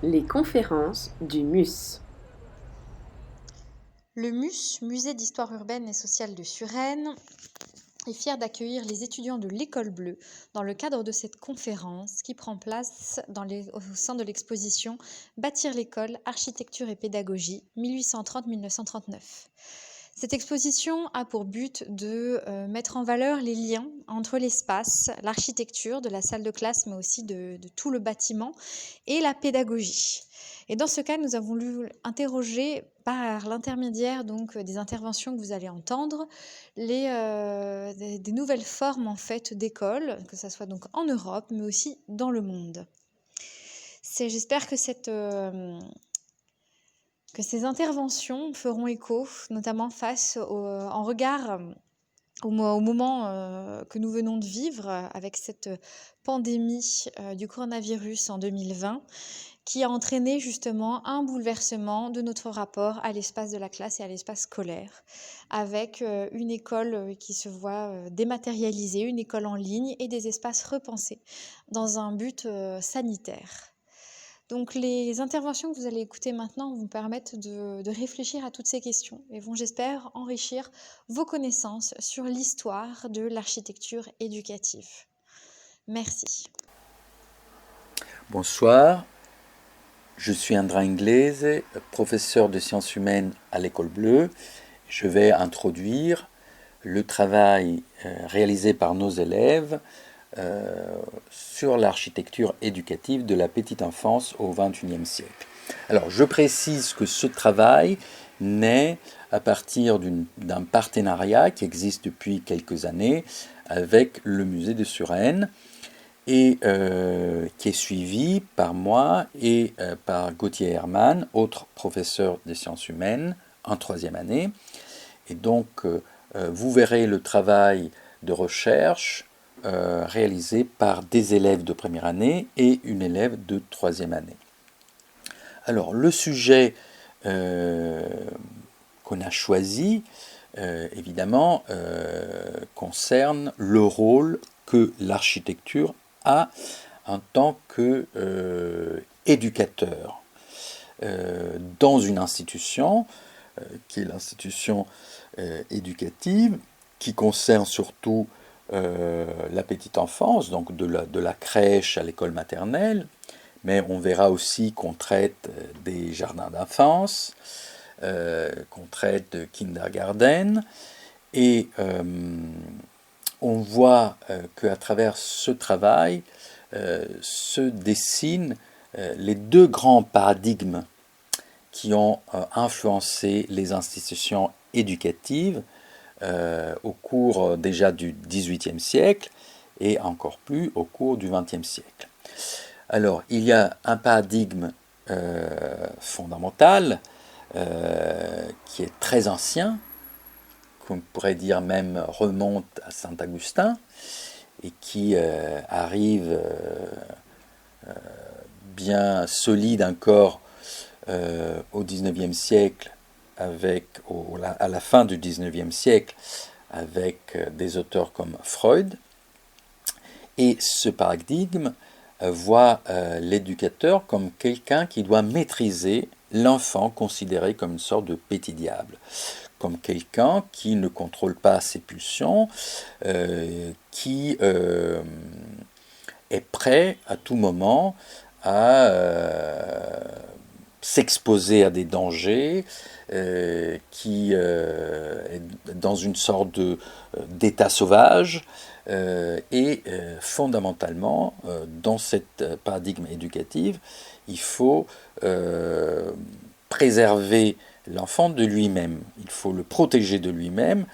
Les conférences du MUS. Le MUS, Musée d'histoire urbaine et sociale de Suresnes, est fier d'accueillir les étudiants de l'École Bleue dans le cadre de cette conférence qui prend place au sein de l'exposition Bâtir l'école, architecture et pédagogie 1830-1939. Cette exposition a pour but de mettre en valeur les liens entre l'espace, l'architecture de la salle de classe, mais aussi de tout le bâtiment, et la pédagogie. Et dans ce cas, nous avons voulu interroger par l'intermédiaire donc des interventions que vous allez entendre, des nouvelles formes en fait d'écoles, que ce soit donc en Europe, mais aussi dans le monde. J'espère que ces interventions feront écho, notamment en regard au moment que nous venons de vivre avec cette pandémie du coronavirus en 2020, qui a entraîné justement un bouleversement de notre rapport à l'espace de la classe et à l'espace scolaire, avec une école qui se voit dématérialisée, une école en ligne et des espaces repensés dans un but sanitaire. Donc les interventions que vous allez écouter maintenant vont permettre de réfléchir à toutes ces questions et vont, j'espère, enrichir vos connaissances sur l'histoire de l'architecture éducative. Merci. Bonsoir, je suis André Inglese, professeur de sciences humaines à l'École Bleue. Je vais introduire le travail réalisé par nos élèves sur l'architecture éducative de la petite enfance au XXIe siècle. Alors, je précise que ce travail naît à partir d'un partenariat qui existe depuis quelques années avec le musée de Suresnes et qui est suivi par moi et par Gauthier Hermann, autre professeur des sciences humaines en troisième année. Et donc, vous verrez le travail de recherche réalisé par des élèves de première année et une élève de troisième année. Alors, le sujet qu'on a choisi, évidemment, concerne le rôle que l'architecture a en tant qu'éducateur dans une institution qui est l'institution éducative, qui concerne surtout la petite enfance, donc de la crèche à l'école maternelle, mais on verra aussi qu'on traite des jardins d'enfance, qu'on traite de kindergarten, et on voit qu'à travers ce travail se dessinent les deux grands paradigmes qui ont influencé les institutions éducatives au cours déjà du XVIIIe siècle et encore plus au cours du XXe siècle. Alors, il y a un paradigme fondamental qui est très ancien, qu'on pourrait dire même remonte à Saint-Augustin, et qui arrive bien solide encore au XIXe siècle, à la fin du XIXe siècle, avec des auteurs comme Freud. Et ce paradigme voit l'éducateur comme quelqu'un qui doit maîtriser l'enfant considéré comme une sorte de petit diable, comme quelqu'un qui ne contrôle pas ses pulsions, qui est prêt à tout moment à s'exposer à des dangers, qui est dans une sorte d'état sauvage, et fondamentalement, dans cet paradigme éducatif, il faut préserver l'enfant de lui-même, il faut le protéger de lui-même,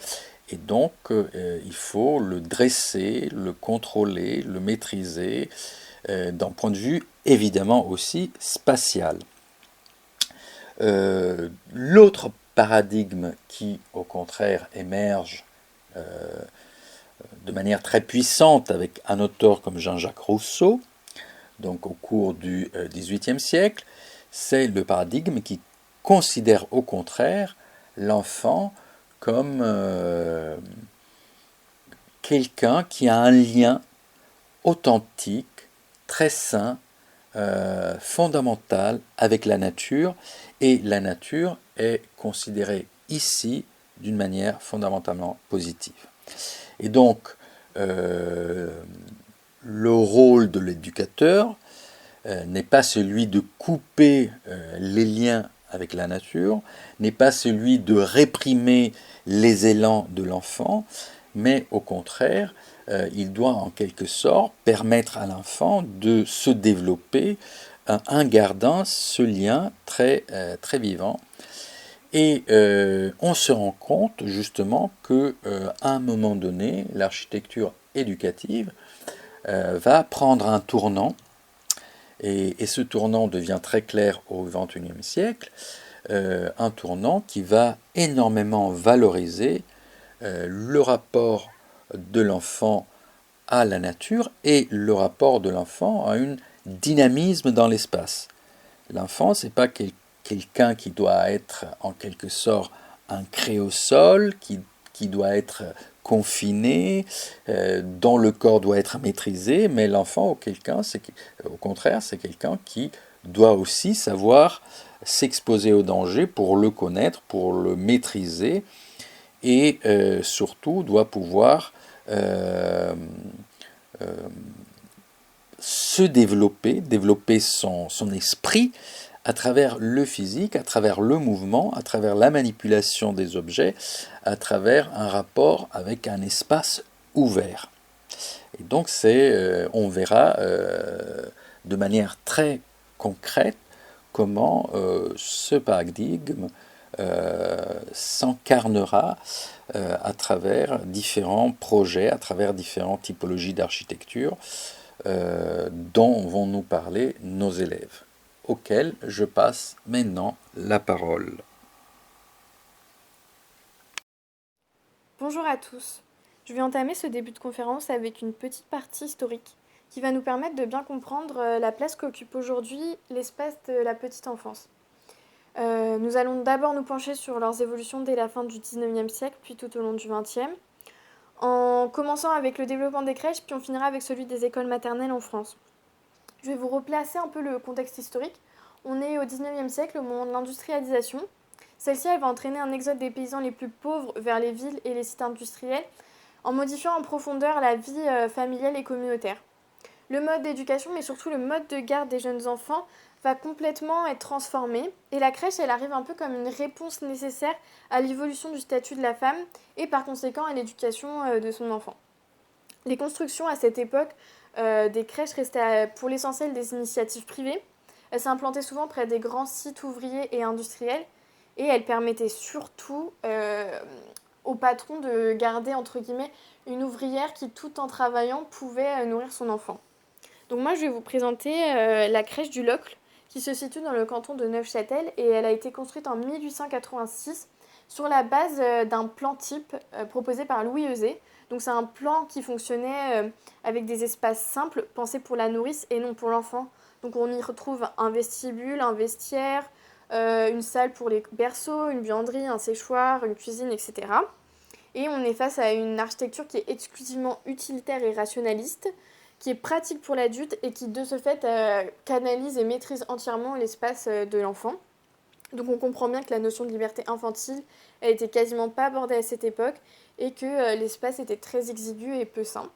et donc il faut le dresser, le contrôler, le maîtriser, d'un point de vue évidemment aussi spatial. L'autre paradigme qui, au contraire, émerge de manière très puissante avec un auteur comme Jean-Jacques Rousseau, donc au cours du XVIIIe siècle, c'est le paradigme qui considère au contraire l'enfant comme quelqu'un qui a un lien authentique, très sain, fondamentale avec la nature, et la nature est considérée ici d'une manière fondamentalement positive. Et donc, le rôle de l'éducateur n'est pas celui de couper les liens avec la nature, n'est pas celui de réprimer les élans de l'enfant, mais au contraire, il doit en quelque sorte permettre à l'enfant de se développer en gardant ce lien très vivant. Et on se rend compte justement qu'à un moment donné, l'architecture éducative va prendre un tournant, et ce tournant devient très clair au XXIe siècle, un tournant qui va énormément valoriser le rapport de l'enfant à la nature et le rapport de l'enfant à un dynamisme dans l'espace. L'enfant, c'est pas quelqu'un qui doit être en quelque sorte un créosol, qui doit être confiné, dont le corps doit être maîtrisé, mais l'enfant, au contraire, c'est quelqu'un qui doit aussi savoir s'exposer au danger pour le connaître, pour le maîtriser, et surtout doit pouvoir se développer son esprit à travers le physique, à travers le mouvement, à travers la manipulation des objets, à travers un rapport avec un espace ouvert. Et donc on verra de manière très concrète comment ce paradigme s'incarnera à travers différents projets, à travers différentes typologies d'architecture dont vont nous parler nos élèves, auxquels je passe maintenant la parole. Bonjour à tous. Je vais entamer ce début de conférence avec une petite partie historique qui va nous permettre de bien comprendre la place qu'occupe aujourd'hui l'espace de la petite enfance. Nous allons d'abord nous pencher sur leurs évolutions dès la fin du XIXe siècle, puis tout au long du XXe, en commençant avec le développement des crèches, puis on finira avec celui des écoles maternelles en France. Je vais vous replacer un peu le contexte historique. On est au XIXe siècle, au moment de l'industrialisation. Celle-ci, elle va entraîner un exode des paysans les plus pauvres vers les villes et les sites industriels, en modifiant en profondeur la vie familiale et communautaire. Le mode d'éducation, mais surtout le mode de garde des jeunes enfants, va complètement être transformé. Et la crèche, elle arrive un peu comme une réponse nécessaire à l'évolution du statut de la femme et par conséquent à l'éducation de son enfant. Les constructions à cette époque des crèches restaient pour l'essentiel des initiatives privées. Elles s'implantaient souvent près des grands sites ouvriers et industriels et elles permettaient surtout au patron de garder entre guillemets une ouvrière qui, tout en travaillant, pouvait nourrir son enfant. Donc moi, je vais vous présenter la crèche du Locle, qui se situe dans le canton de Neufchâtel, et elle a été construite en 1886 sur la base d'un plan type proposé par Louis Euzet. Donc c'est un plan qui fonctionnait avec des espaces simples, pensés pour la nourrice et non pour l'enfant. Donc on y retrouve un vestibule, un vestiaire, une salle pour les berceaux, une buanderie, un séchoir, une cuisine, etc. Et on est face à une architecture qui est exclusivement utilitaire et rationaliste, qui est pratique pour l'adulte et qui, de ce fait, canalise et maîtrise entièrement l'espace de l'enfant. Donc on comprend bien que la notion de liberté infantile a été quasiment pas abordée à cette époque et que l'espace était très exigu et peu sain.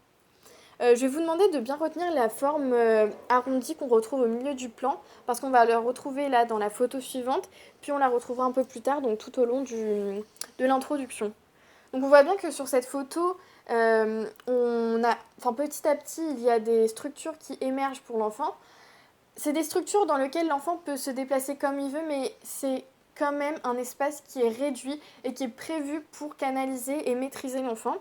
Je vais vous demander de bien retenir la forme arrondie qu'on retrouve au milieu du plan, parce qu'on va la retrouver là dans la photo suivante, puis on la retrouvera un peu plus tard, donc tout au long de l'introduction. Donc on voit bien que sur cette photo, petit à petit, il y a des structures qui émergent pour l'enfant. C'est des structures dans lesquelles l'enfant peut se déplacer comme il veut, mais c'est quand même un espace qui est réduit et qui est prévu pour canaliser et maîtriser l'enfant.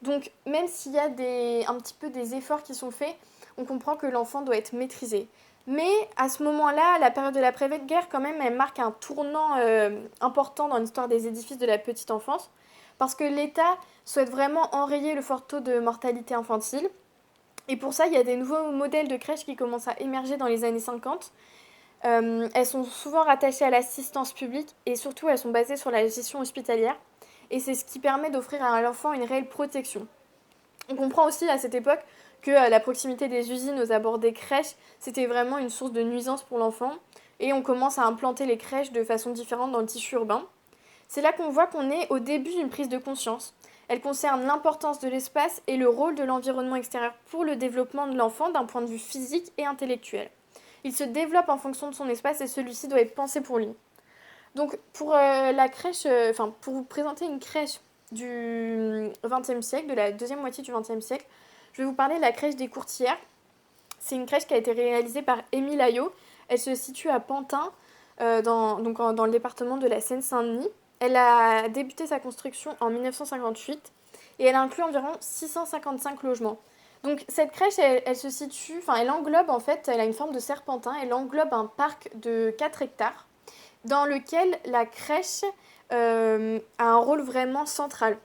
Donc même s'il y a un petit peu des efforts qui sont faits, on comprend que l'enfant doit être maîtrisé. Mais à ce moment-là, la période de l'après-guerre, quand même, elle marque un tournant important dans l'histoire des édifices de la petite enfance, parce que l'État souhaite vraiment enrayer le fort taux de mortalité infantile. Et pour ça, il y a des nouveaux modèles de crèches qui commencent à émerger dans les années 50. Elles sont souvent rattachées à l'assistance publique et surtout, elles sont basées sur la gestion hospitalière. Et c'est ce qui permet d'offrir à l'enfant une réelle protection. On comprend aussi à cette époque que la proximité des usines aux abords des crèches, c'était vraiment une source de nuisance pour l'enfant. Et on commence à implanter les crèches de façon différente dans le tissu urbain. C'est là qu'on voit qu'on est au début d'une prise de conscience. Elle concerne l'importance de l'espace et le rôle de l'environnement extérieur pour le développement de l'enfant d'un point de vue physique et intellectuel. Il se développe en fonction de son espace et celui-ci doit être pensé pour lui. Donc pour la crèche, pour vous présenter une crèche du XXe siècle, de la deuxième moitié du XXe siècle, je vais vous parler de la crèche des Courtières. C'est une crèche qui a été réalisée par Émile Aillot. Elle se situe à Pantin, dans le département de la Seine-Saint-Denis. Elle a débuté sa construction en 1958 et elle inclut environ 655 logements. Donc cette crèche, elle se situe, elle englobe en fait, elle a une forme de serpentin, elle englobe un parc de 4 hectares dans lequel la crèche a un rôle vraiment central.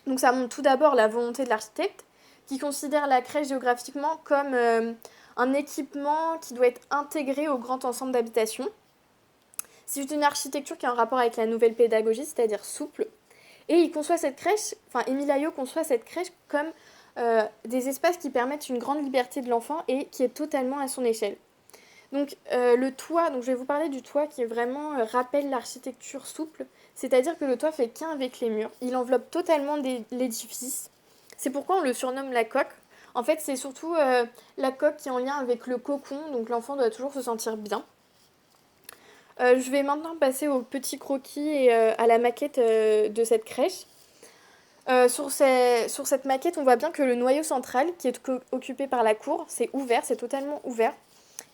Donc ça montre tout d'abord la volonté de l'architecte qui considère la crèche géographiquement comme un équipement qui doit être intégré au grand ensemble d'habitation. C'est une architecture qui a un rapport avec la nouvelle pédagogie, c'est-à-dire souple. Et il conçoit cette crèche, Émile Aillot conçoit cette crèche comme des espaces qui permettent une grande liberté de l'enfant et qui est totalement à son échelle. Donc le toit, je vais vous parler du toit qui vraiment rappelle l'architecture souple, c'est-à-dire que le toit fait qu'un avec les murs. Il enveloppe totalement l'édifice. C'est pourquoi on le surnomme la coque. En fait, c'est surtout la coque qui est en lien avec le cocon, donc l'enfant doit toujours se sentir bien. Je vais maintenant passer au petit croquis et à la maquette de cette crèche. Sur cette maquette, on voit bien que le noyau central, qui est occupé par la cour, c'est ouvert, c'est totalement ouvert.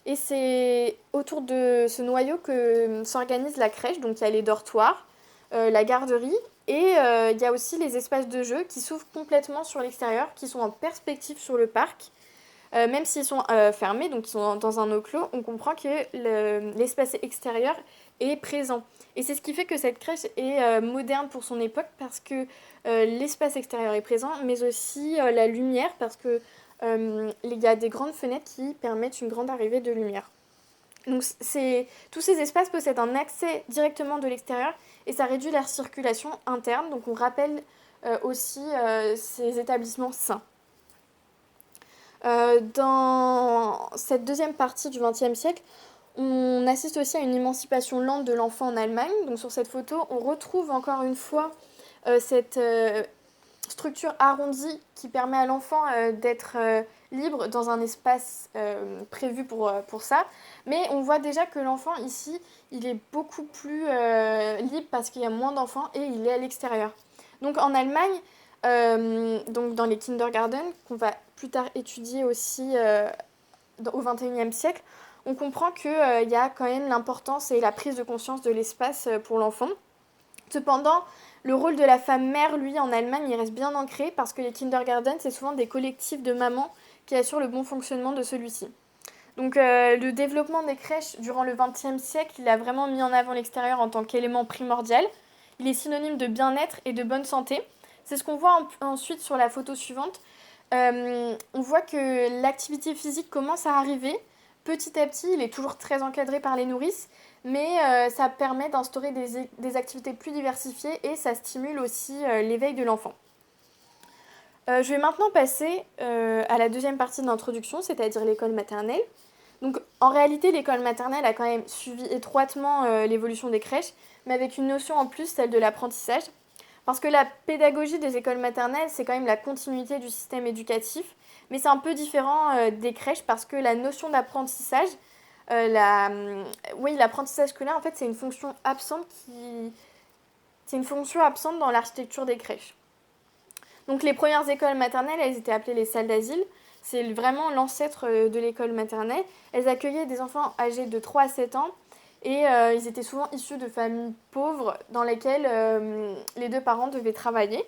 Et c'est autour de ce noyau que s'organise la crèche. Donc il y a les dortoirs, la garderie et il y a aussi les espaces de jeu qui s'ouvrent complètement sur l'extérieur, qui sont en perspective sur le parc. Même s'ils sont fermés, donc ils sont dans un eau clos, on comprend que l'espace extérieur est présent. Et c'est ce qui fait que cette crèche est moderne pour son époque parce que l'espace extérieur est présent, mais aussi la lumière parce que il y a des grandes fenêtres qui permettent une grande arrivée de lumière. Donc tous ces espaces possèdent un accès directement de l'extérieur et ça réduit la circulation interne. Donc on rappelle aussi ces établissements sains. Dans cette deuxième partie du XXe siècle, on assiste aussi à une émancipation lente de l'enfant en Allemagne. Donc sur cette photo, on retrouve encore une fois cette structure arrondie qui permet à l'enfant d'être libre dans un espace prévu pour ça. Mais on voit déjà que l'enfant ici, il est beaucoup plus libre parce qu'il y a moins d'enfants et il est à l'extérieur. Donc en Allemagne, donc dans les kindergarten, qu'on va plus tard étudier aussi au XXIe siècle, on comprend qu'il y a quand même l'importance et la prise de conscience de l'espace pour l'enfant. Cependant, le rôle de la femme mère, lui, en Allemagne, il reste bien ancré parce que les kindergarten, c'est souvent des collectifs de mamans qui assurent le bon fonctionnement de celui-ci. Donc le développement des crèches durant le XXe siècle, il a vraiment mis en avant l'extérieur en tant qu'élément primordial. Il est synonyme de bien-être et de bonne santé. C'est ce qu'on voit ensuite sur la photo suivante. On voit que l'activité physique commence à arriver. Petit à petit, il est toujours très encadré par les nourrices, mais ça permet d'instaurer des activités plus diversifiées et ça stimule aussi l'éveil de l'enfant. Je vais maintenant passer à la deuxième partie de l'introduction, c'est-à-dire l'école maternelle. Donc, en réalité, l'école maternelle a quand même suivi étroitement l'évolution des crèches, mais avec une notion en plus, celle de l'apprentissage. Parce que la pédagogie des écoles maternelles, c'est quand même la continuité du système éducatif, mais c'est un peu différent des crèches parce que la notion d'apprentissage, l'apprentissage scolaire, en fait, c'est une fonction absente dans l'architecture des crèches. Donc les premières écoles maternelles, elles étaient appelées les salles d'asile. C'est vraiment l'ancêtre de l'école maternelle. Elles accueillaient des enfants âgés de 3 à 7 ans et ils étaient souvent issus de familles pauvres dans lesquelles les deux parents devaient travailler.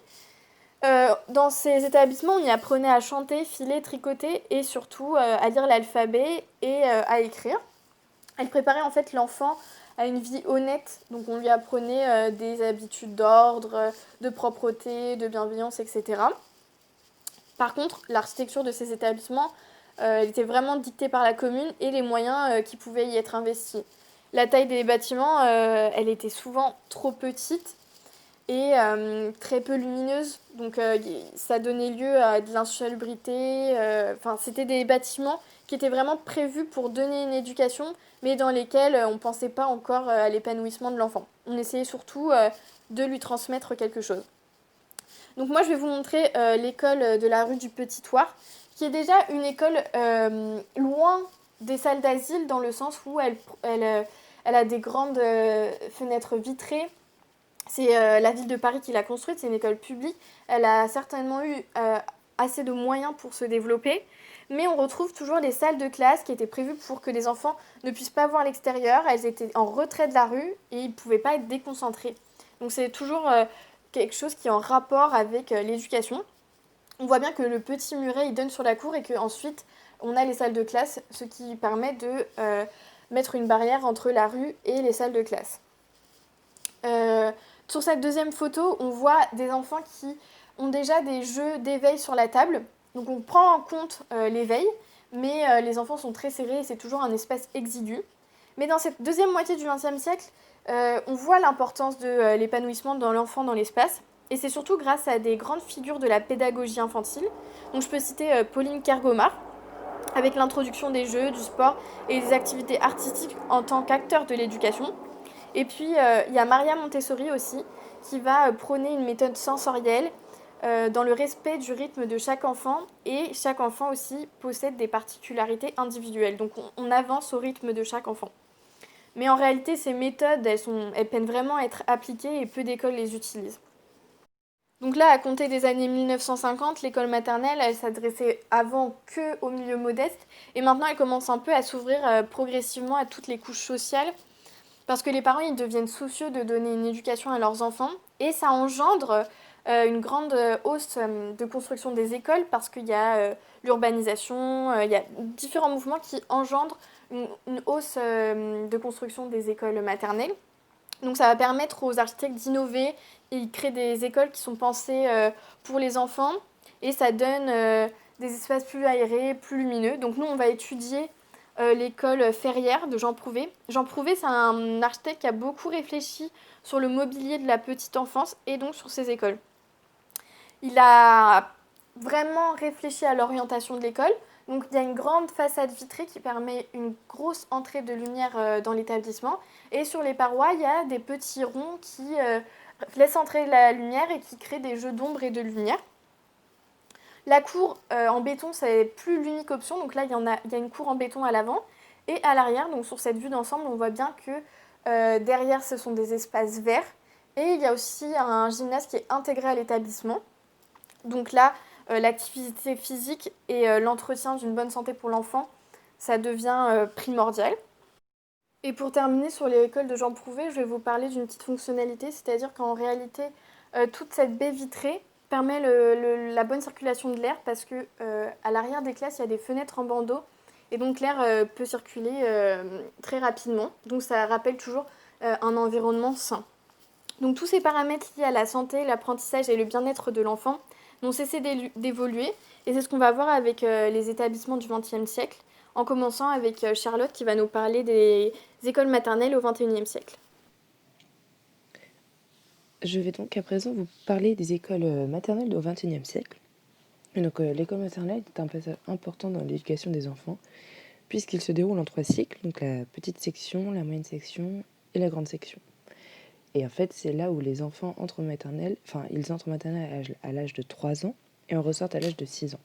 Dans ces établissements, on y apprenait à chanter, filer, tricoter et surtout à lire l'alphabet et à écrire. Elles préparaient en fait l'enfant à une vie honnête, donc on lui apprenait des habitudes d'ordre, de propreté, de bienveillance, etc. Par contre, l'architecture de ces établissements elle était vraiment dictée par la commune et les moyens qui pouvaient y être investis. La taille des bâtiments, elle était souvent trop petite et très peu lumineuses. Donc ça donnait lieu à de l'insalubrité. Enfin, c'était des bâtiments qui étaient vraiment prévus pour donner une éducation, mais dans lesquels on ne pensait pas encore à l'épanouissement de l'enfant. On essayait surtout de lui transmettre quelque chose. Donc moi, je vais vous montrer l'école de la rue du Petit Thouars, qui est déjà une école loin des salles d'asile, dans le sens où elle a des grandes fenêtres vitrées. C'est la ville de Paris qui l'a construite, c'est une école publique. Elle a certainement eu assez de moyens pour se développer, mais on retrouve toujours les salles de classe qui étaient prévues pour que les enfants ne puissent pas voir l'extérieur. Elles étaient en retrait de la rue et ils ne pouvaient pas être déconcentrés. Donc c'est toujours quelque chose qui est en rapport avec l'éducation. On voit bien que le petit muret il donne sur la cour et qu'ensuite on a les salles de classe, ce qui permet de mettre une barrière entre la rue et les salles de classe. Sur cette deuxième photo, on voit des enfants qui ont déjà des jeux d'éveil sur la table. Donc on prend en compte l'éveil, mais les enfants sont très serrés et c'est toujours un espace exigu. Mais dans cette deuxième moitié du XXe siècle, on voit l'importance de l'épanouissement de l'enfant dans l'espace. Et c'est surtout grâce à des grandes figures de la pédagogie infantile. Donc je peux citer Pauline Kergomar, avec l'introduction des jeux, du sport et des activités artistiques en tant qu'acteur de l'éducation. Et puis, il y a Maria Montessori aussi, qui va prôner une méthode sensorielle dans le respect du rythme de chaque enfant. Et chaque enfant aussi possède des particularités individuelles. Donc, on avance au rythme de chaque enfant. Mais en réalité, ces méthodes, elles peinent vraiment à être appliquées et peu d'écoles les utilisent. Donc là, à compter des années 1950, l'école maternelle, elle s'adressait avant que aux milieux modestes. Et maintenant, elle commence un peu à s'ouvrir progressivement à toutes les couches sociales. Parce que les parents, ils deviennent soucieux de donner une éducation à leurs enfants. Et ça engendre une grande hausse de construction des écoles parce qu'il y a l'urbanisation, il y a différents mouvements qui engendrent une hausse de construction des écoles maternelles. Donc ça va permettre aux architectes d'innover et ils créent des écoles qui sont pensées pour les enfants. Et ça donne des espaces plus aérés, plus lumineux. Donc nous, on va étudier l'école Ferrière de Jean Prouvé. Jean Prouvé, c'est un architecte qui a beaucoup réfléchi sur le mobilier de la petite enfance et donc sur ses écoles. Il a vraiment réfléchi à l'orientation de l'école. Donc il y a une grande façade vitrée qui permet une grosse entrée de lumière dans l'établissement. Et sur les parois, il y a des petits ronds qui laissent entrer la lumière et qui créent des jeux d'ombre et de lumière. La cour en béton, c'est plus l'unique option. Donc là, il y a une cour en béton à l'avant et à l'arrière. Donc sur cette vue d'ensemble, on voit bien que derrière, ce sont des espaces verts. Et il y a aussi un gymnase qui est intégré à l'établissement. Donc là, l'activité physique et l'entretien d'une bonne santé pour l'enfant, ça devient primordial. Et pour terminer sur l'école de Jean Prouvé, je vais vous parler d'une petite fonctionnalité, c'est-à-dire qu'en réalité, toute cette baie vitrée permet la bonne circulation de l'air parce que à l'arrière des classes, il y a des fenêtres en bandeau et donc l'air peut circuler très rapidement. Donc ça rappelle toujours un environnement sain. Donc tous ces paramètres liés à la santé, l'apprentissage et le bien-être de l'enfant n'ont cessé d'évoluer et c'est ce qu'on va voir avec les établissements du XXe siècle, en commençant avec Charlotte qui va nous parler des écoles maternelles au XXIe siècle. Je vais donc à présent vous parler des écoles maternelles au XXIe siècle. Et donc, l'école maternelle est un passage important dans l'éducation des enfants, puisqu'il se déroule en 3 cycles, donc la petite section, la moyenne section et la grande section. Et en fait, c'est là où les enfants entrent en maternelle, ils entrent en maternelle à l'âge de 3 ans et en ressortent à l'âge de 6 ans,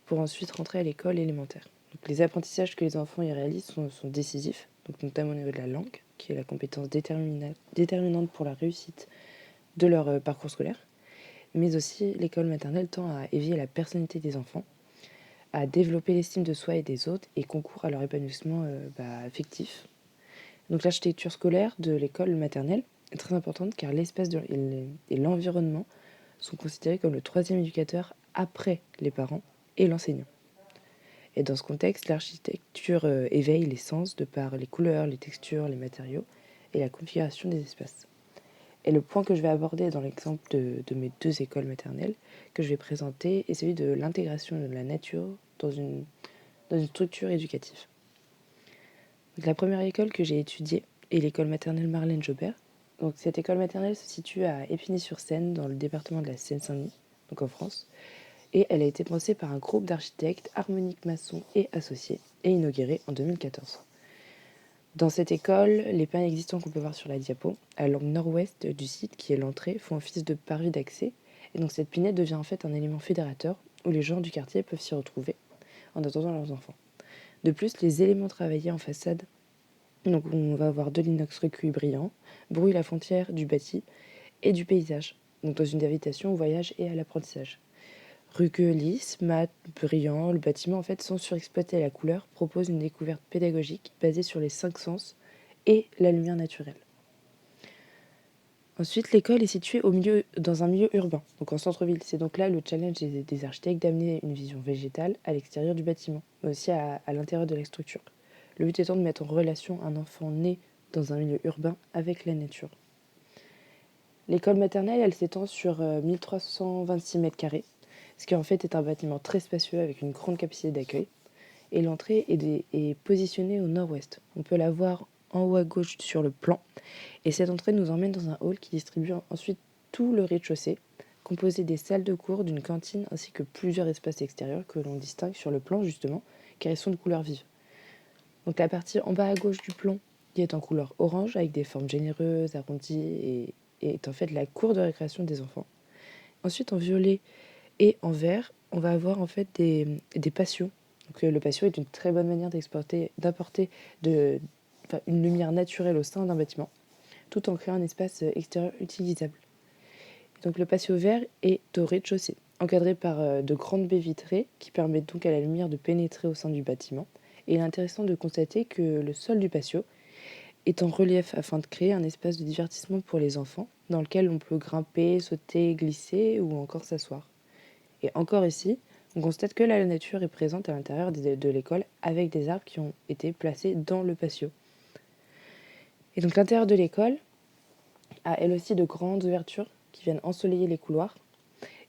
pour ensuite rentrer à l'école élémentaire. Donc, les apprentissages que les enfants y réalisent sont décisifs, donc notamment au niveau de la langue, qui est la compétence déterminante pour la réussite de leur parcours scolaire, mais aussi l'école maternelle tend à éveiller la personnalité des enfants, à développer l'estime de soi et des autres et concourt à leur épanouissement affectif. Donc l'architecture scolaire de l'école maternelle est très importante car l'espace et l'environnement sont considérés comme le 3e éducateur après les parents et l'enseignant. Et dans ce contexte, l'architecture éveille les sens de par les couleurs, les textures, les matériaux et la configuration des espaces. Et le point que je vais aborder dans l'exemple de mes 2 écoles maternelles que je vais présenter est celui de l'intégration de la nature dans une structure éducative. Donc, la première école que j'ai étudiée est l'école maternelle Marlène Jobert, Donc cette école maternelle se situe à Épinay-sur-Seine, dans le département de la Seine-Saint-Denis, donc en France. Et elle a été pensée par un groupe d'architectes Harmonique Masson et Associés et inaugurée en 2014. Dans cette école, les panneaux existants qu'on peut voir sur la diapo, à l'angle nord-ouest du site, qui est l'entrée, font office de parvis d'accès. Et donc cette pinette devient en fait un élément fédérateur où les gens du quartier peuvent s'y retrouver en attendant leurs enfants. De plus, les éléments travaillés en façade, donc on va avoir de l'inox recueilli brillant, brouille la frontière du bâti et du paysage, donc dans une invitation au voyage et à l'apprentissage. Rugueux, lisse, mat, brillant, le bâtiment, en fait, sans surexploiter la couleur, propose une découverte pédagogique basée sur les 5 sens et la lumière naturelle. Ensuite, l'école est située dans un milieu urbain, donc en centre-ville. C'est donc là le challenge des architectes d'amener une vision végétale à l'extérieur du bâtiment, mais aussi à l'intérieur de la structure. Le but étant de mettre en relation un enfant né dans un milieu urbain avec la nature. L'école maternelle, elle s'étend sur 1326 mètres carrés, ce qui en fait est un bâtiment très spacieux avec une grande capacité d'accueil. Et l'entrée est positionnée au nord-ouest. On peut la voir en haut à gauche sur le plan. Et cette entrée nous emmène dans un hall qui distribue ensuite tout le rez-de-chaussée, composé des salles de cours, d'une cantine ainsi que plusieurs espaces extérieurs que l'on distingue sur le plan justement, car ils sont de couleur vive. Donc la partie en bas à gauche du plan qui est en couleur orange avec des formes généreuses, arrondies et est en fait la cour de récréation des enfants. Ensuite en violet et en vert, on va avoir en fait des patios. Donc, le patio est une très bonne manière d'apporter une lumière naturelle au sein d'un bâtiment, tout en créant un espace extérieur utilisable. Donc, le patio vert est au rez-de-chaussée, encadré par de grandes baies vitrées qui permettent donc à la lumière de pénétrer au sein du bâtiment. Et il est intéressant de constater que le sol du patio est en relief afin de créer un espace de divertissement pour les enfants dans lequel on peut grimper, sauter, glisser ou encore s'asseoir. Et encore ici, on constate que la nature est présente à l'intérieur de l'école avec des arbres qui ont été placés dans le patio. Et donc l'intérieur de l'école a elle aussi de grandes ouvertures qui viennent ensoleiller les couloirs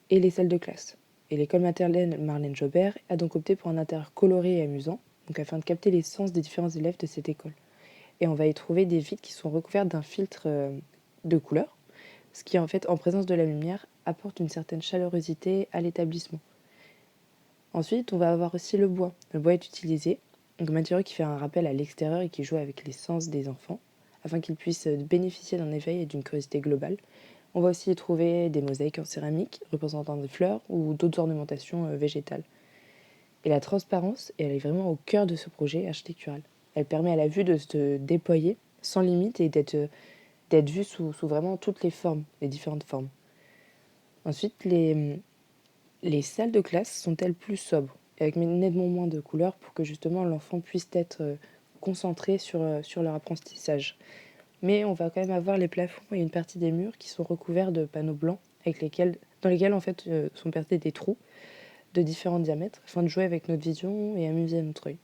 et les salles de classe. Et l'école maternelle Marlène Jobert a donc opté pour un intérieur coloré et amusant, donc afin de capter les sens des différents élèves de cette école. Et on va y trouver des vitres qui sont recouvertes d'un filtre de couleur, ce qui en fait, en présence de la lumière, apporte une certaine chaleurosité à l'établissement. Ensuite, on va avoir aussi le bois. Le bois est utilisé, donc un matériau qui fait un rappel à l'extérieur et qui joue avec les sens des enfants, afin qu'ils puissent bénéficier d'un éveil et d'une curiosité globale. On va aussi y trouver des mosaïques en céramique représentant des fleurs ou d'autres ornementations végétales. Et la transparence, elle est vraiment au cœur de ce projet architectural. Elle permet à la vue de se déployer sans limite et d'être vue sous vraiment toutes les formes, les différentes formes. Ensuite, les salles de classe sont-elles plus sobres, avec nettement moins de couleurs pour que justement l'enfant puisse être concentré sur leur apprentissage. Mais on va quand même avoir les plafonds et une partie des murs qui sont recouverts de panneaux blancs dans lesquels en fait sont percés des trous de différents diamètres afin de jouer avec notre vision et amuser notre œil.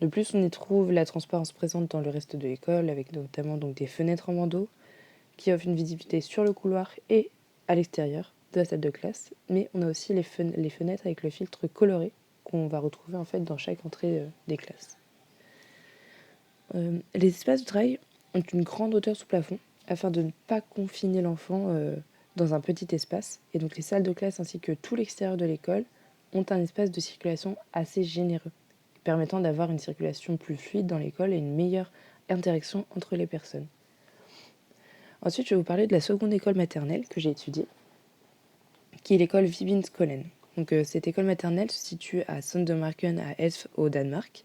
De plus, on y trouve la transparence présente dans le reste de l'école, avec notamment donc des fenêtres en bandeau qui offrent une visibilité sur le couloir et à l'extérieur de la salle de classe. Mais on a aussi les fenêtres avec le filtre coloré qu'on va retrouver en fait dans chaque entrée des classes. Les espaces de travail ont une grande hauteur sous plafond afin de ne pas confiner l'enfant dans un petit espace. Et donc les salles de classe ainsi que tout l'extérieur de l'école ont un espace de circulation assez généreux, permettant d'avoir une circulation plus fluide dans l'école et une meilleure interaction entre les personnes. Ensuite, je vais vous parler de la seconde école maternelle que j'ai étudiée, qui est l'école Vibinskolen. Donc, cette école maternelle se situe à Sondermarken à Elf au Danemark.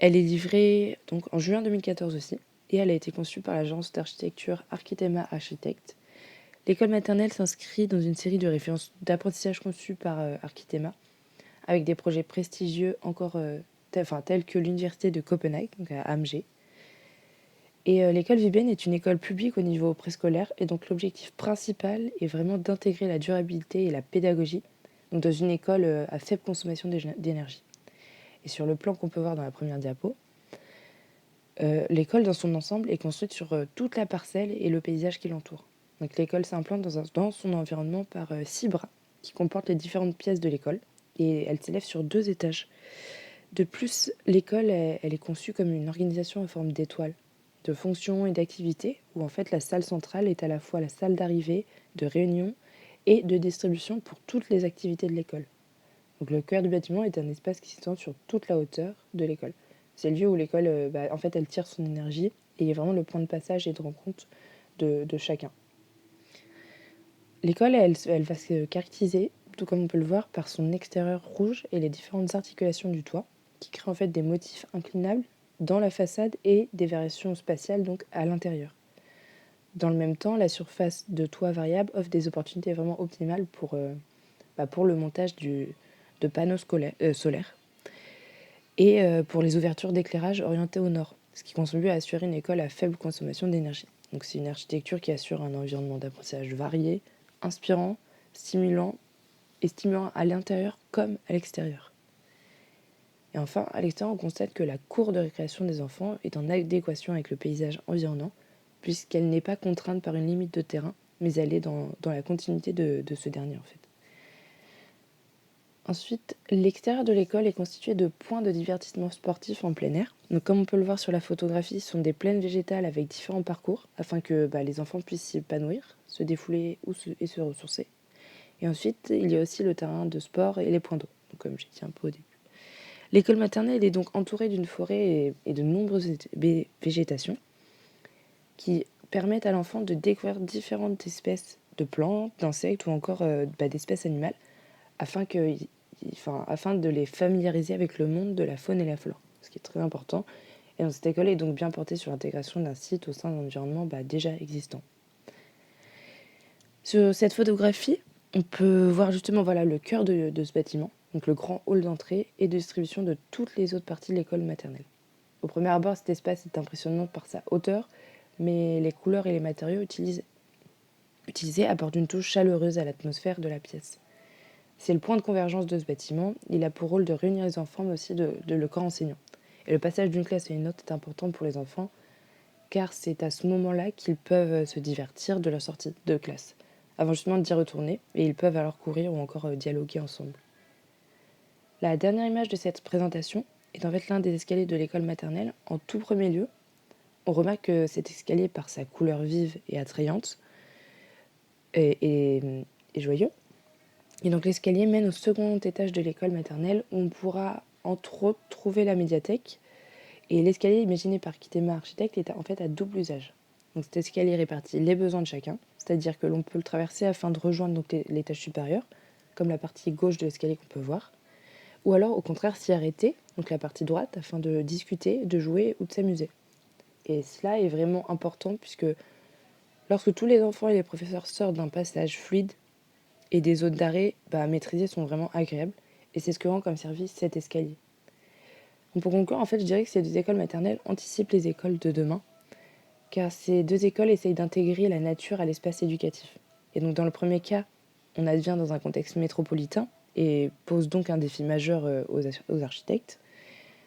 Elle est livrée donc en juin 2014 aussi, et elle a été conçue par l'agence d'architecture Arkitema Architect. L'école maternelle s'inscrit dans une série de références d'apprentissage conçues par Arkitema, avec des projets prestigieux tels que l'université de Copenhague, donc à Amge. Et l'école Viben est une école publique au niveau préscolaire, et donc l'objectif principal est vraiment d'intégrer la durabilité et la pédagogie donc dans une école à faible consommation d'énergie. Et sur le plan qu'on peut voir dans la première diapo, l'école dans son ensemble est construite sur toute la parcelle et le paysage qui l'entoure. Donc l'école s'implante dans son environnement par 6 bras qui comportent les différentes pièces de l'école, et elle s'élève sur 2 étages. De plus, l'école elle est conçue comme une organisation en forme d'étoile. de fonctions et d'activités, où en fait la salle centrale est à la fois la salle d'arrivée, de réunion et de distribution pour toutes les activités de l'école. Donc le cœur du bâtiment est un espace qui s'étend sur toute la hauteur de l'école. C'est le lieu où l'école, en fait, elle tire son énergie et est vraiment le point de passage et de rencontre de chacun. L'école, elle va se caractériser, tout comme on peut le voir, par son extérieur rouge et les différentes articulations du toit, qui créent en fait des motifs inclinables dans la façade et des variations spatiales donc à l'intérieur. Dans le même temps, la surface de toit variable offre des opportunités vraiment optimales pour le montage de panneaux solaires et pour les ouvertures d'éclairage orientées au nord, ce qui contribue à assurer une école à faible consommation d'énergie. Donc c'est une architecture qui assure un environnement d'apprentissage varié, inspirant, stimulant à l'intérieur comme à l'extérieur. Et enfin, à l'extérieur, on constate que la cour de récréation des enfants est en adéquation avec le paysage environnant, puisqu'elle n'est pas contrainte par une limite de terrain, mais elle est dans la continuité de ce dernier en fait. Ensuite, l'extérieur de l'école est constitué de points de divertissement sportif en plein air. Donc, comme on peut le voir sur la photographie, ce sont des plaines végétales avec différents parcours afin que les enfants puissent s'y épanouir, se défouler et se ressourcer. Et ensuite, il y a aussi le terrain de sport et les points d'eau, donc, comme j'ai dit un peu au début. L'école maternelle est donc entourée d'une forêt et de nombreuses végétations qui permettent à l'enfant de découvrir différentes espèces de plantes, d'insectes ou encore d'espèces animales afin de les familiariser avec le monde de la faune et la flore, ce qui est très important. Et donc, cette école est donc bien portée sur l'intégration d'un site au sein d'un environnement déjà existant. Sur cette photographie, on peut voir justement le cœur de ce bâtiment, donc le grand hall d'entrée et de distribution de toutes les autres parties de l'école maternelle. Au premier abord, cet espace est impressionnant par sa hauteur, mais les couleurs et les matériaux utilisés apportent une touche chaleureuse à l'atmosphère de la pièce. C'est le point de convergence de ce bâtiment. Il a pour rôle de réunir les enfants, mais aussi de le corps enseignant. Et le passage d'une classe à une autre est important pour les enfants, car c'est à ce moment-là qu'ils peuvent se divertir de leur sortie de classe, avant justement d'y retourner, et ils peuvent alors courir ou encore dialoguer ensemble. La dernière image de cette présentation est en fait l'un des escaliers de l'école maternelle. En tout premier lieu, on remarque que cet escalier, par sa couleur vive et attrayante, est joyeux. Et donc l'escalier mène au second étage de l'école maternelle où on pourra entre autres trouver la médiathèque. Et l'escalier imaginé par Kitema Architecte est en fait à double usage. Donc cet escalier répartit les besoins de chacun, c'est-à-dire que l'on peut le traverser afin de rejoindre donc l'étage supérieur, comme la partie gauche de l'escalier qu'on peut voir, ou alors au contraire s'y arrêter, donc la partie droite, afin de discuter, de jouer ou de s'amuser. Et cela est vraiment important puisque lorsque tous les enfants et les professeurs sortent d'un passage fluide, et des zones d'arrêt maîtrisées sont vraiment agréables. Et c'est ce que rend comme service cet escalier. Donc pour conclure, en fait, je dirais que ces deux écoles maternelles anticipent les écoles de demain, car ces deux écoles essayent d'intégrer la nature à l'espace éducatif. Et donc dans le premier cas, on advient dans un contexte métropolitain et pose donc un défi majeur aux architectes.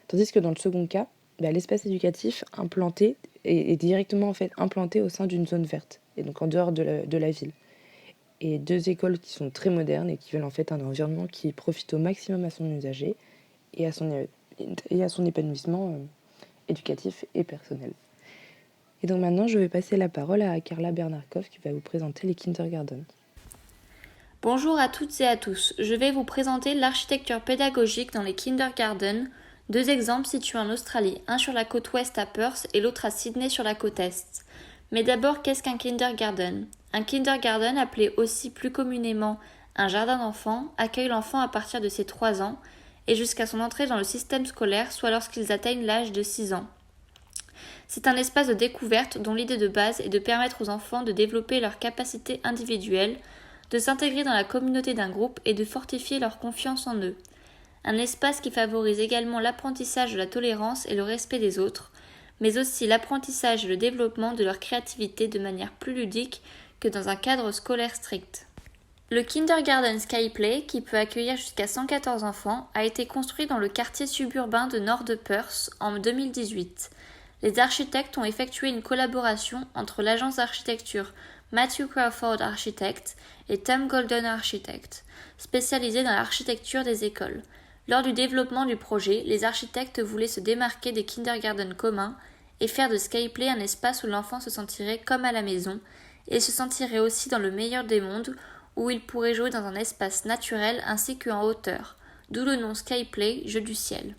Tandis que dans le second cas, l'espace éducatif implanté est directement en fait implanté au sein d'une zone verte, et donc en dehors de la ville. Et deux écoles qui sont très modernes et qui veulent en fait un environnement qui profite au maximum à son usager et à son épanouissement éducatif et personnel. Et donc maintenant, je vais passer la parole à Carla Bernarkov qui va vous présenter les kindergartens. Bonjour à toutes et à tous. Je vais vous présenter l'architecture pédagogique dans les kindergartens, deux exemples situés en Australie, un sur la côte ouest à Perth et l'autre à Sydney sur la côte est. Mais d'abord, qu'est-ce qu'un kindergarten ? Un kindergarten, appelé aussi plus communément un jardin d'enfants, accueille l'enfant à partir de ses 3 ans et jusqu'à son entrée dans le système scolaire, soit lorsqu'ils atteignent l'âge de 6 ans. C'est un espace de découverte dont l'idée de base est de permettre aux enfants de développer leurs capacités individuelles, de s'intégrer dans la communauté d'un groupe et de fortifier leur confiance en eux. Un espace qui favorise également l'apprentissage de la tolérance et le respect des autres, mais aussi l'apprentissage et le développement de leur créativité de manière plus ludique que dans un cadre scolaire strict. Le Kindergarten Skyplay, qui peut accueillir jusqu'à 114 enfants, a été construit dans le quartier suburbain de Nord de Perth en 2018. Les architectes ont effectué une collaboration entre l'agence d'architecture Matthew Crawford Architect et Tom Golden Architect, spécialisés dans l'architecture des écoles. Lors du développement du projet, les architectes voulaient se démarquer des kindergartens communs et faire de Skyplay un espace où l'enfant se sentirait comme à la maison et se sentirait aussi dans le meilleur des mondes où il pourrait jouer dans un espace naturel ainsi qu'en hauteur, d'où le nom Skyplay, jeu du ciel.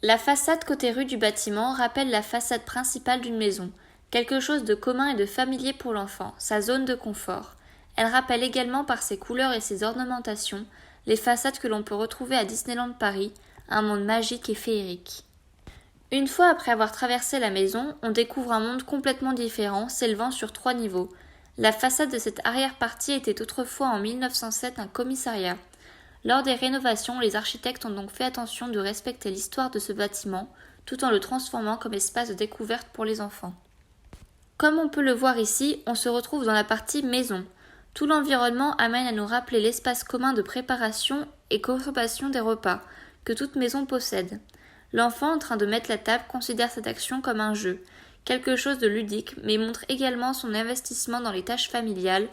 La façade côté rue du bâtiment rappelle la façade principale d'une maison, quelque chose de commun et de familier pour l'enfant, sa zone de confort. Elle rappelle également par ses couleurs et ses ornementations les façades que l'on peut retrouver à Disneyland Paris, un monde magique et féerique. Une fois après avoir traversé la maison, on découvre un monde complètement différent, s'élevant sur 3 niveaux. La façade de cette arrière-partie était autrefois en 1907 un commissariat. Lors des rénovations, les architectes ont donc fait attention de respecter l'histoire de ce bâtiment, tout en le transformant comme espace de découverte pour les enfants. Comme on peut le voir ici, on se retrouve dans la partie maison. Tout l'environnement amène à nous rappeler l'espace commun de préparation et consommation des repas, que toute maison possède. L'enfant en train de mettre la table considère cette action comme un jeu, quelque chose de ludique, mais montre également son investissement dans les tâches familiales.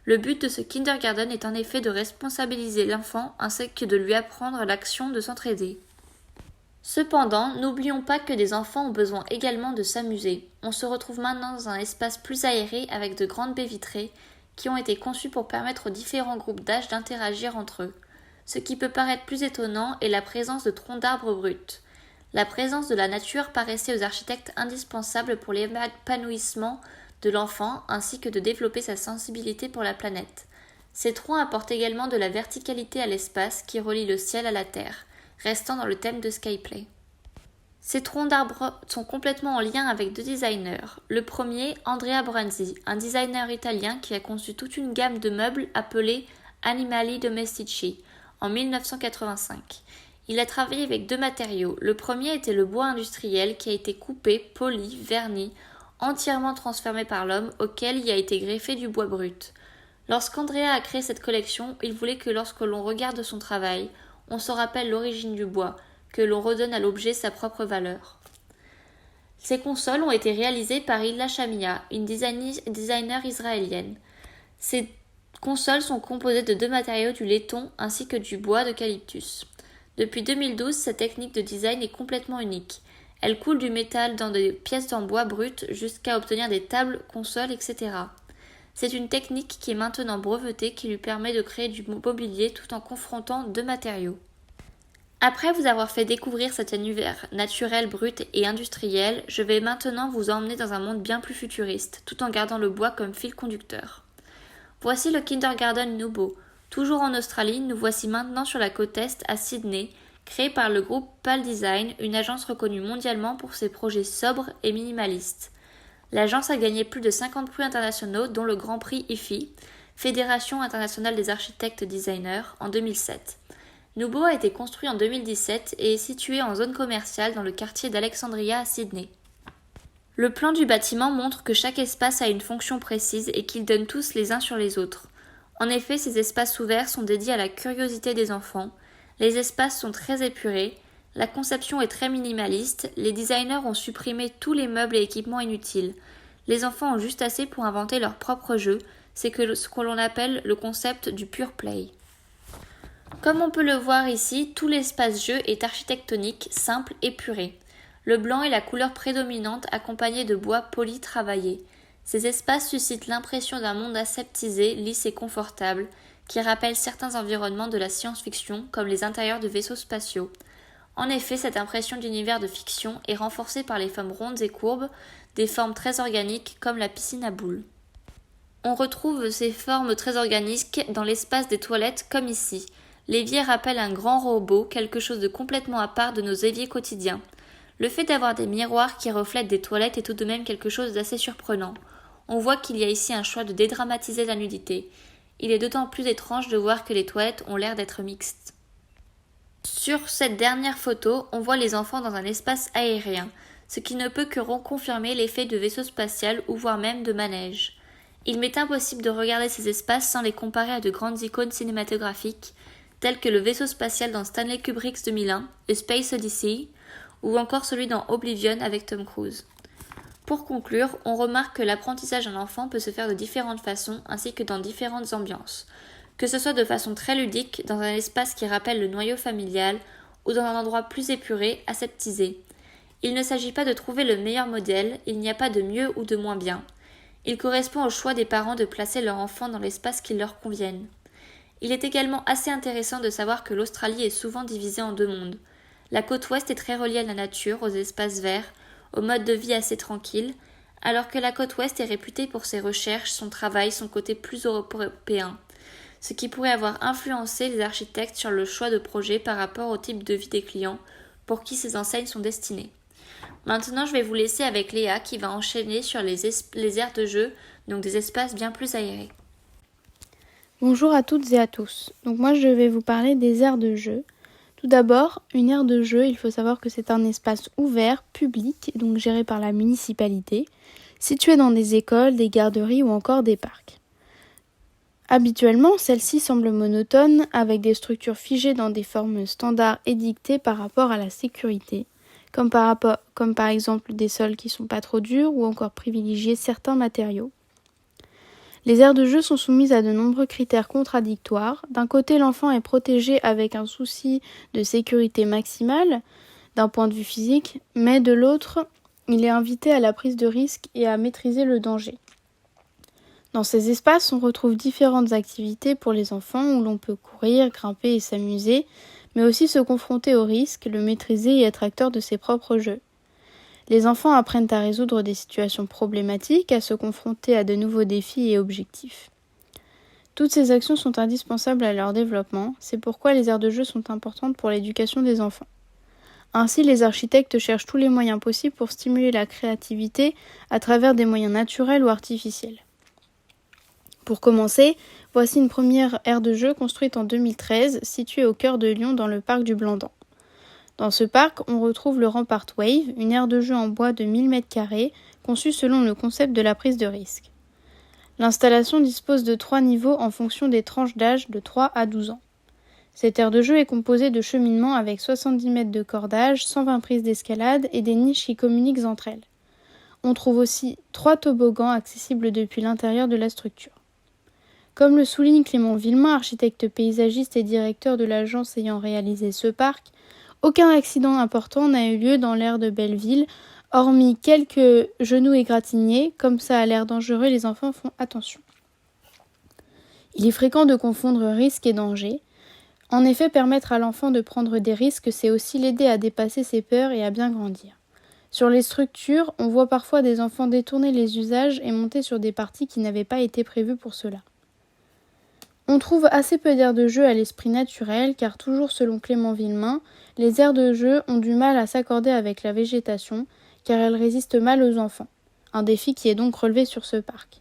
Le but de ce kindergarten est en effet de responsabiliser l'enfant ainsi que de lui apprendre l'action de s'entraider. Cependant, n'oublions pas que des enfants ont besoin également de s'amuser. On se retrouve maintenant dans un espace plus aéré avec de grandes baies vitrées qui ont été conçues pour permettre aux différents groupes d'âge d'interagir entre eux. Ce qui peut paraître plus étonnant est la présence de troncs d'arbres bruts. La présence de la nature paraissait aux architectes indispensable pour l'épanouissement de l'enfant ainsi que de développer sa sensibilité pour la planète. Ces troncs apportent également de la verticalité à l'espace qui relie le ciel à la terre, restant dans le thème de Skyplay. Ces troncs d'arbres sont complètement en lien avec 2 designers. Le premier, Andrea Branzi, un designer italien qui a conçu toute une gamme de meubles appelés Animali Domestici en 1985. Il a travaillé avec 2 matériaux. Le premier était le bois industriel qui a été coupé, poli, verni, entièrement transformé par l'homme, auquel il a été greffé du bois brut. Lorsqu'Andrea a créé cette collection, il voulait que lorsque l'on regarde son travail, on se rappelle l'origine du bois, que l'on redonne à l'objet sa propre valeur. Ces consoles ont été réalisées par Hilla Shamia, une designer israélienne. Ces consoles sont composées de 2 matériaux, du laiton ainsi que du bois d'eucalyptus. Depuis 2012, cette technique de design est complètement unique. Elle coule du métal dans des pièces en bois brut jusqu'à obtenir des tables, consoles, etc. C'est une technique qui est maintenant brevetée qui lui permet de créer du mobilier tout en confrontant 2 matériaux. Après vous avoir fait découvrir cet univers naturel, brut et industriel, je vais maintenant vous emmener dans un monde bien plus futuriste, tout en gardant le bois comme fil conducteur. Voici le Kindergarten Nubo. Toujours en Australie, nous voici maintenant sur la côte Est à Sydney, créé par le groupe PAL Design, une agence reconnue mondialement pour ses projets sobres et minimalistes. L'agence a gagné plus de 50 prix internationaux, dont le Grand Prix IFI, Fédération internationale des architectes designers, en 2007. Nubo a été construit en 2017 et est situé en zone commerciale dans le quartier d'Alexandria à Sydney. Le plan du bâtiment montre que chaque espace a une fonction précise et qu'ils donnent tous les uns sur les autres. En effet, ces espaces ouverts sont dédiés à la curiosité des enfants. Les espaces sont très épurés, la conception est très minimaliste, les designers ont supprimé tous les meubles et équipements inutiles. Les enfants ont juste assez pour inventer leur propre jeu, c'est ce que l'on appelle le concept du pure play. Comme on peut le voir ici, tout l'espace jeu est architectonique, simple, épuré. Le blanc est la couleur prédominante accompagnée de bois poli travaillé. Ces espaces suscitent l'impression d'un monde aseptisé, lisse et confortable, qui rappelle certains environnements de la science-fiction, comme les intérieurs de vaisseaux spatiaux. En effet, cette impression d'univers de fiction est renforcée par les formes rondes et courbes, des formes très organiques comme la piscine à boules. On retrouve ces formes très organiques dans l'espace des toilettes comme ici. L'évier rappelle un grand robot, quelque chose de complètement à part de nos éviers quotidiens. Le fait d'avoir des miroirs qui reflètent des toilettes est tout de même quelque chose d'assez surprenant. On voit qu'il y a ici un choix de dédramatiser la nudité. Il est d'autant plus étrange de voir que les toilettes ont l'air d'être mixtes. Sur cette dernière photo, on voit les enfants dans un espace aérien, ce qui ne peut que reconfirmer l'effet de vaisseau spatial ou voire même de manège. Il m'est impossible de regarder ces espaces sans les comparer à de grandes icônes cinématographiques, telles que le vaisseau spatial dans Stanley Kubrick's 2001, A Space Odyssey, ou encore celui dans Oblivion avec Tom Cruise. Pour conclure, on remarque que l'apprentissage d'un enfant peut se faire de différentes façons ainsi que dans différentes ambiances, que ce soit de façon très ludique dans un espace qui rappelle le noyau familial ou dans un endroit plus épuré, aseptisé. Il ne s'agit pas de trouver le meilleur modèle, il n'y a pas de mieux ou de moins bien. Il correspond au choix des parents de placer leur enfant dans l'espace qui leur convienne. Il est également assez intéressant de savoir que l'Australie est souvent divisée en deux mondes. La côte ouest est très reliée à la nature, aux espaces verts, au mode de vie assez tranquille, alors que la côte ouest est réputée pour ses recherches, son travail, son côté plus européen, ce qui pourrait avoir influencé les architectes sur le choix de projets par rapport au type de vie des clients pour qui ces enseignes sont destinées. Maintenant, je vais vous laisser avec Léa qui va enchaîner sur les aires de jeu, donc des espaces bien plus aérés. Bonjour à toutes et à tous. Donc moi je vais vous parler des aires de jeu. Tout d'abord, une aire de jeu, il faut savoir que c'est un espace ouvert, public, donc géré par la municipalité, situé dans des écoles, des garderies ou encore des parcs. Habituellement, celle-ci semble monotone, avec des structures figées dans des formes standards édictées par rapport à la sécurité, comme par exemple des sols qui ne sont pas trop durs ou encore privilégier certains matériaux. Les aires de jeu sont soumises à de nombreux critères contradictoires. D'un côté, l'enfant est protégé avec un souci de sécurité maximale, d'un point de vue physique, mais de l'autre, il est invité à la prise de risque et à maîtriser le danger. Dans ces espaces, on retrouve différentes activités pour les enfants où l'on peut courir, grimper et s'amuser, mais aussi se confronter au risque, le maîtriser et être acteur de ses propres jeux. Les enfants apprennent à résoudre des situations problématiques, à se confronter à de nouveaux défis et objectifs. Toutes ces actions sont indispensables à leur développement, c'est pourquoi les aires de jeu sont importantes pour l'éducation des enfants. Ainsi, les architectes cherchent tous les moyens possibles pour stimuler la créativité à travers des moyens naturels ou artificiels. Pour commencer, voici une première aire de jeu construite en 2013, située au cœur de Lyon dans le parc du Blandan. Dans ce parc, on retrouve le Rampart Wave, une aire de jeu en bois de 1000 m², conçue selon le concept de la prise de risque. L'installation dispose de 3 niveaux en fonction des tranches d'âge de 3 à 12 ans. Cette aire de jeu est composée de cheminements avec 70 mètres de cordage, 120 prises d'escalade et des niches qui communiquent entre elles. On trouve aussi 3 toboggans accessibles depuis l'intérieur de la structure. Comme le souligne Clément Villemain, architecte paysagiste et directeur de l'agence ayant réalisé ce parc, aucun accident important n'a eu lieu dans l'aire de Belleville, hormis quelques genoux égratignés, comme ça a l'air dangereux, les enfants font attention. Il est fréquent de confondre risque et danger. En effet, permettre à l'enfant de prendre des risques, c'est aussi l'aider à dépasser ses peurs et à bien grandir. Sur les structures, on voit parfois des enfants détourner les usages et monter sur des parties qui n'avaient pas été prévues pour cela. On trouve assez peu d'aires de jeu à l'esprit naturel, car toujours selon Clément Villemain, les aires de jeu ont du mal à s'accorder avec la végétation, car elles résistent mal aux enfants. Un défi qui est donc relevé sur ce parc.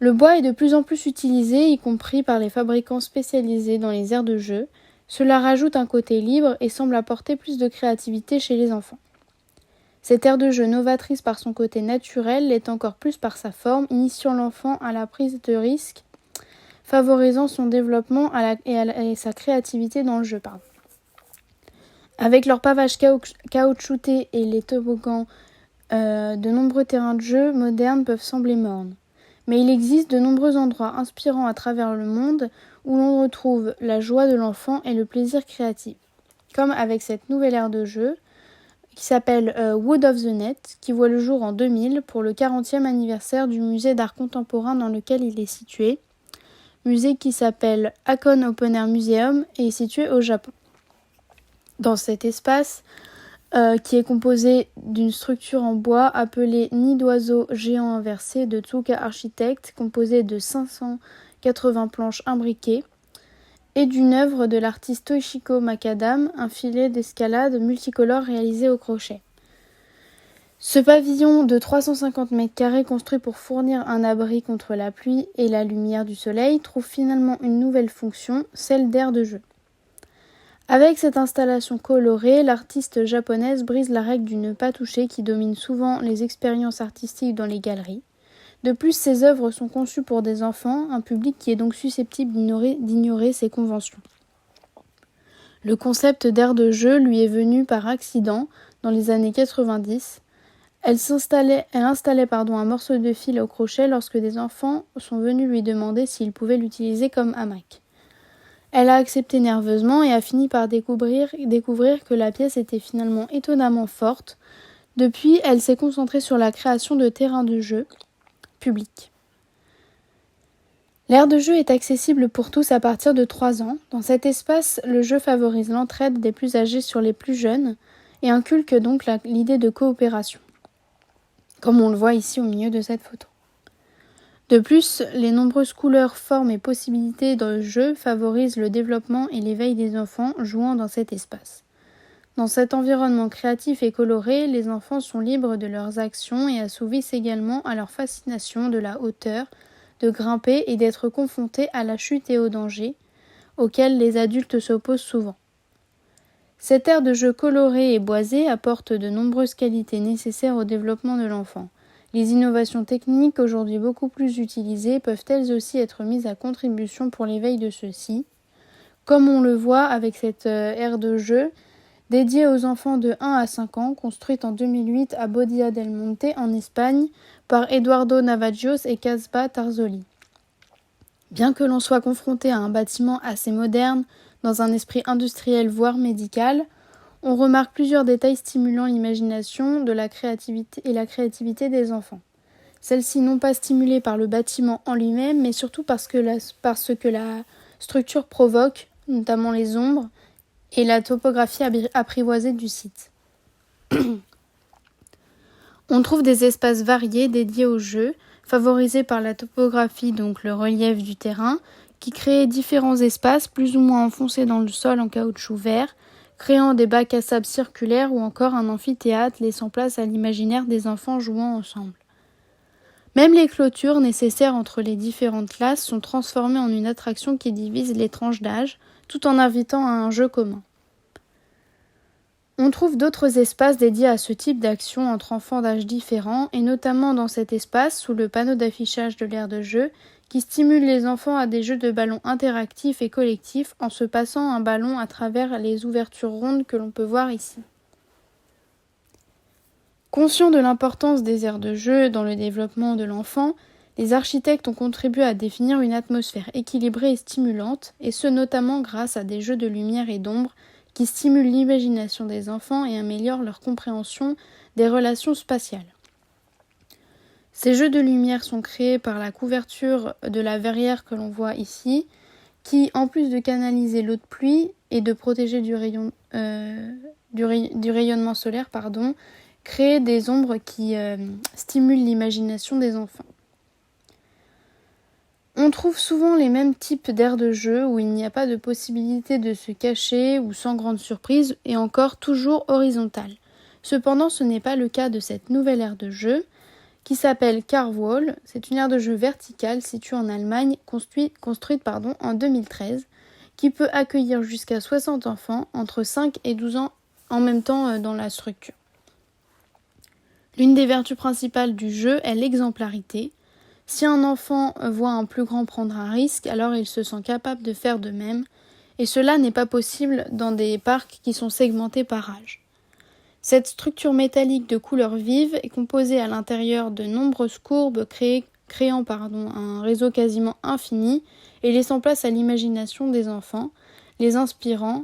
Le bois est de plus en plus utilisé, y compris par les fabricants spécialisés dans les aires de jeu. Cela rajoute un côté libre et semble apporter plus de créativité chez les enfants. Cette aire de jeu novatrice par son côté naturel l'est encore plus par sa forme, initiant l'enfant à la prise de risque, favorisant son développement et sa créativité dans le jeu. Avec leur pavage caoutchouté et les toboggans, de nombreux terrains de jeu modernes peuvent sembler mornes. Mais il existe de nombreux endroits inspirants à travers le monde où l'on retrouve la joie de l'enfant et le plaisir créatif. Comme avec cette nouvelle aire de jeu qui s'appelle Wood of the Net, qui voit le jour en 2000 pour le 40e anniversaire du musée d'art contemporain dans lequel il est situé. Musée qui s'appelle Hakone Open Air Museum et est situé au Japon. Dans cet espace, qui est composé d'une structure en bois appelée Nid d'oiseau géant inversé de Tsuka Architect, composée de 580 planches imbriquées, et d'une œuvre de l'artiste Toshiko Makadam, un filet d'escalade multicolore réalisé au crochet. Ce pavillon de 350 m² construit pour fournir un abri contre la pluie et la lumière du soleil trouve finalement une nouvelle fonction, celle d'aire de jeu. Avec cette installation colorée, l'artiste japonaise brise la règle du ne pas toucher qui domine souvent les expériences artistiques dans les galeries. De plus, ses œuvres sont conçues pour des enfants, un public qui est donc susceptible d'ignorer ces conventions. Le concept d'aire de jeu lui est venu par accident dans les années 90. Elle installait un morceau de fil au crochet lorsque des enfants sont venus lui demander s'ils pouvaient l'utiliser comme hamac. Elle a accepté nerveusement et a fini par découvrir que la pièce était finalement étonnamment forte. Depuis, elle s'est concentrée sur la création de terrains de jeu publics. L'aire de jeu est accessible pour tous à partir de 3 ans. Dans cet espace, le jeu favorise l'entraide des plus âgés sur les plus jeunes et inculque donc l'idée de coopération, comme on le voit ici au milieu de cette photo. De plus, les nombreuses couleurs, formes et possibilités de jeu favorisent le développement et l'éveil des enfants jouant dans cet espace. Dans cet environnement créatif et coloré, les enfants sont libres de leurs actions et assouvissent également à leur fascination de la hauteur, de grimper et d'être confrontés à la chute et au danger, auxquels les adultes s'opposent souvent. Cette aire de jeu colorée et boisée apporte de nombreuses qualités nécessaires au développement de l'enfant. Les innovations techniques, aujourd'hui beaucoup plus utilisées, peuvent elles aussi être mises à contribution pour l'éveil de ceux-ci, comme on le voit avec cette aire de jeu dédiée aux enfants de 1 à 5 ans, construite en 2008 à Bodia del Monte en Espagne par Eduardo Navajos et Casba Tarzoli. Bien que l'on soit confronté à un bâtiment assez moderne, dans un esprit industriel voire médical, on remarque plusieurs détails stimulant l'imagination de la créativité des enfants. Celle-ci non pas stimulée par le bâtiment en lui-même, mais surtout parce que la structure provoque, notamment les ombres, et la topographie apprivoisée du site. On trouve des espaces variés dédiés au jeu, favorisés par la topographie, donc le relief du terrain, qui crée différents espaces plus ou moins enfoncés dans le sol en caoutchouc vert, créant des bacs à sable circulaires ou encore un amphithéâtre laissant place à l'imaginaire des enfants jouant ensemble. Même les clôtures nécessaires entre les différentes classes sont transformées en une attraction qui divise les tranches d'âge, tout en invitant à un jeu commun. On trouve d'autres espaces dédiés à ce type d'action entre enfants d'âges différents, et notamment dans cet espace, sous le panneau d'affichage de l'aire de jeu, qui stimule les enfants à des jeux de ballon interactifs et collectifs en se passant un ballon à travers les ouvertures rondes que l'on peut voir ici. Conscients de l'importance des aires de jeu dans le développement de l'enfant, les architectes ont contribué à définir une atmosphère équilibrée et stimulante, et ce notamment grâce à des jeux de lumière et d'ombre qui stimulent l'imagination des enfants et améliorent leur compréhension des relations spatiales. Ces jeux de lumière sont créés par la couverture de la verrière que l'on voit ici, qui, en plus de canaliser l'eau de pluie et de protéger du rayonnement solaire, crée des ombres qui stimulent l'imagination des enfants. On trouve souvent les mêmes types d'aires de jeu où il n'y a pas de possibilité de se cacher ou sans grande surprise et encore toujours horizontale. Cependant, ce n'est pas le cas de cette nouvelle aire de jeu qui s'appelle Carwall. C'est une aire de jeu verticale située en Allemagne, construite en 2013, qui peut accueillir jusqu'à 60 enfants entre 5 et 12 ans en même temps dans la structure. L'une des vertus principales du jeu est l'exemplarité. Si un enfant voit un plus grand prendre un risque, alors il se sent capable de faire de même, et cela n'est pas possible dans des parcs qui sont segmentés par âge. Cette structure métallique de couleur vive est composée à l'intérieur de nombreuses courbes créant un réseau quasiment infini et laissant place à l'imagination des enfants, les inspirant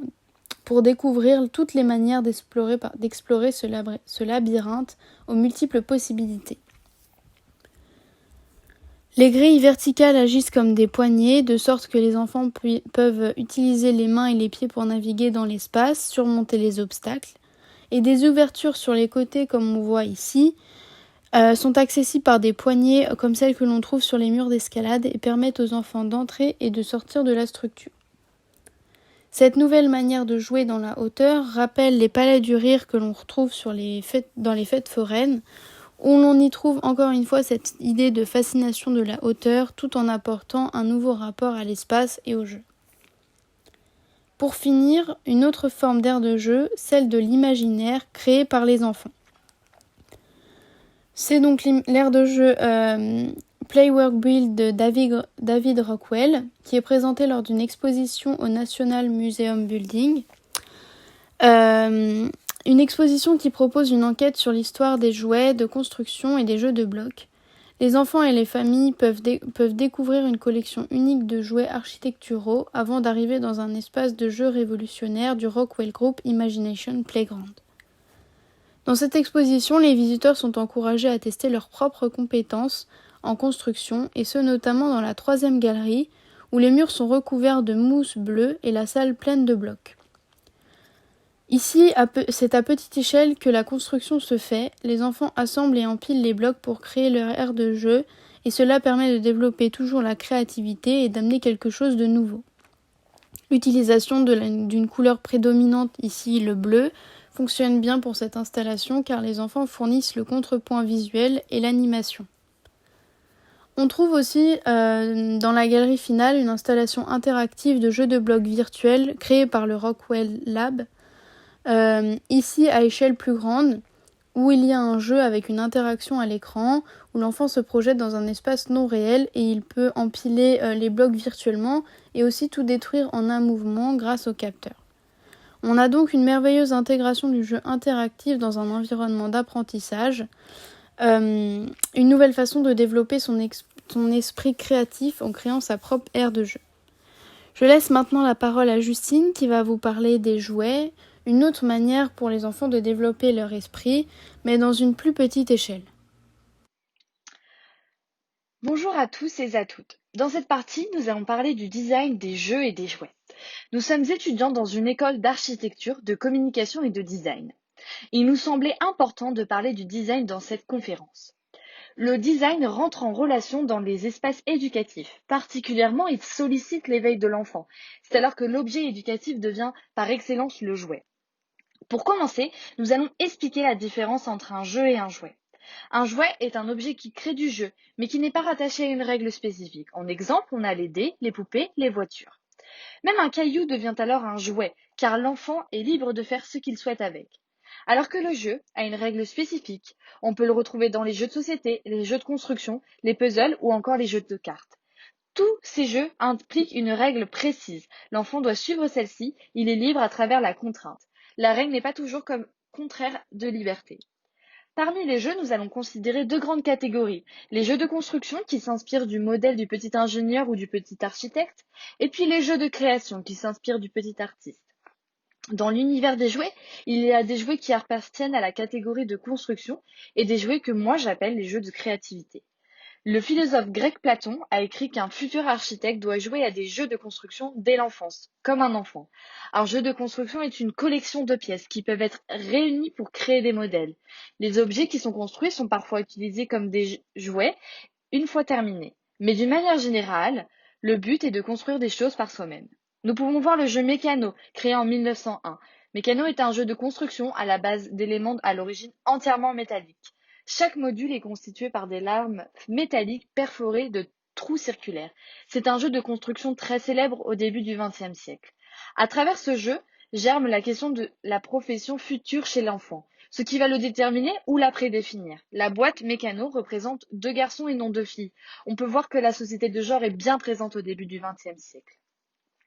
pour découvrir toutes les manières d'explorer ce labyrinthe aux multiples possibilités. Les grilles verticales agissent comme des poignées, de sorte que les enfants peuvent utiliser les mains et les pieds pour naviguer dans l'espace, surmonter les obstacles. Et des ouvertures sur les côtés, comme on voit ici, sont accessibles par des poignées comme celles que l'on trouve sur les murs d'escalade et permettent aux enfants d'entrer et de sortir de la structure. Cette nouvelle manière de jouer dans la hauteur rappelle les palais du rire que l'on retrouve dans les fêtes foraines, où l'on y trouve encore une fois cette idée de fascination de la hauteur tout en apportant un nouveau rapport à l'espace et au jeu. Pour finir, une autre forme d'aire de jeu, celle de l'imaginaire créée par les enfants. C'est donc l'aire de jeu Playwork Build de David Rockwell, qui est présentée lors d'une exposition au National Museum Building. Une exposition qui propose une enquête sur l'histoire des jouets, de construction et des jeux de blocs. Les enfants et les familles peuvent découvrir une collection unique de jouets architecturaux avant d'arriver dans un espace de jeu révolutionnaire du Rockwell Group Imagination Playground. Dans cette exposition, les visiteurs sont encouragés à tester leurs propres compétences en construction, et ce notamment dans la 3e galerie, où les murs sont recouverts de mousse bleue et la salle pleine de blocs. Ici, c'est à petite échelle que la construction se fait. Les enfants assemblent et empilent les blocs pour créer leur aire de jeu, et cela permet de développer toujours la créativité et d'amener quelque chose de nouveau. L'utilisation d'une couleur prédominante, ici le bleu, fonctionne bien pour cette installation car les enfants fournissent le contrepoint visuel et l'animation. On trouve aussi dans la galerie finale une installation interactive de jeux de blocs virtuels créée par le Rockwell Lab, ici à échelle plus grande, où il y a un jeu avec une interaction à l'écran, où l'enfant se projette dans un espace non réel et il peut empiler les blocs virtuellement et aussi tout détruire en un mouvement grâce au capteur. On a donc une merveilleuse intégration du jeu interactif dans un environnement d'apprentissage, une nouvelle façon de développer son esprit créatif en créant sa propre aire de jeu. Je laisse maintenant la parole à Justine qui va vous parler des jouets, une autre manière pour les enfants de développer leur esprit, mais dans une plus petite échelle. Bonjour à tous et à toutes. Dans cette partie, nous allons parler du design des jeux et des jouets. Nous sommes étudiants dans une école d'architecture, de communication et de design. Il nous semblait important de parler du design dans cette conférence. Le design rentre en relation dans les espaces éducatifs. Particulièrement, il sollicite l'éveil de l'enfant. C'est alors que l'objet éducatif devient par excellence le jouet. Pour commencer, nous allons expliquer la différence entre un jeu et un jouet. Un jouet est un objet qui crée du jeu, mais qui n'est pas rattaché à une règle spécifique. En exemple, on a les dés, les poupées, les voitures. Même un caillou devient alors un jouet, car l'enfant est libre de faire ce qu'il souhaite avec. Alors que le jeu a une règle spécifique, on peut le retrouver dans les jeux de société, les jeux de construction, les puzzles ou encore les jeux de cartes. Tous ces jeux impliquent une règle précise. L'enfant doit suivre celle-ci, il est libre à travers la contrainte. La règle n'est pas toujours comme contraire de liberté. Parmi les jeux, nous allons considérer 2 grandes catégories. Les jeux de construction qui s'inspirent du modèle du petit ingénieur ou du petit architecte, et puis les jeux de création qui s'inspirent du petit artiste. Dans l'univers des jouets, il y a des jouets qui appartiennent à la catégorie de construction et des jouets que moi j'appelle les jeux de créativité. Le philosophe grec Platon a écrit qu'un futur architecte doit jouer à des jeux de construction dès l'enfance, comme un enfant. Un jeu de construction est une collection de pièces qui peuvent être réunies pour créer des modèles. Les objets qui sont construits sont parfois utilisés comme des jouets une fois terminés. Mais d'une manière générale, le but est de construire des choses par soi-même. Nous pouvons voir le jeu Mécano, créé en 1901. Mécano est un jeu de construction à la base d'éléments à l'origine entièrement métalliques. Chaque module est constitué par des lames métalliques perforées de trous circulaires. C'est un jeu de construction très célèbre au début du XXe siècle. À travers ce jeu, germe la question de la profession future chez l'enfant, ce qui va le déterminer ou la prédéfinir. La boîte Mécano représente 2 garçons et non 2 filles. On peut voir que la société de genre est bien présente au début du XXe siècle.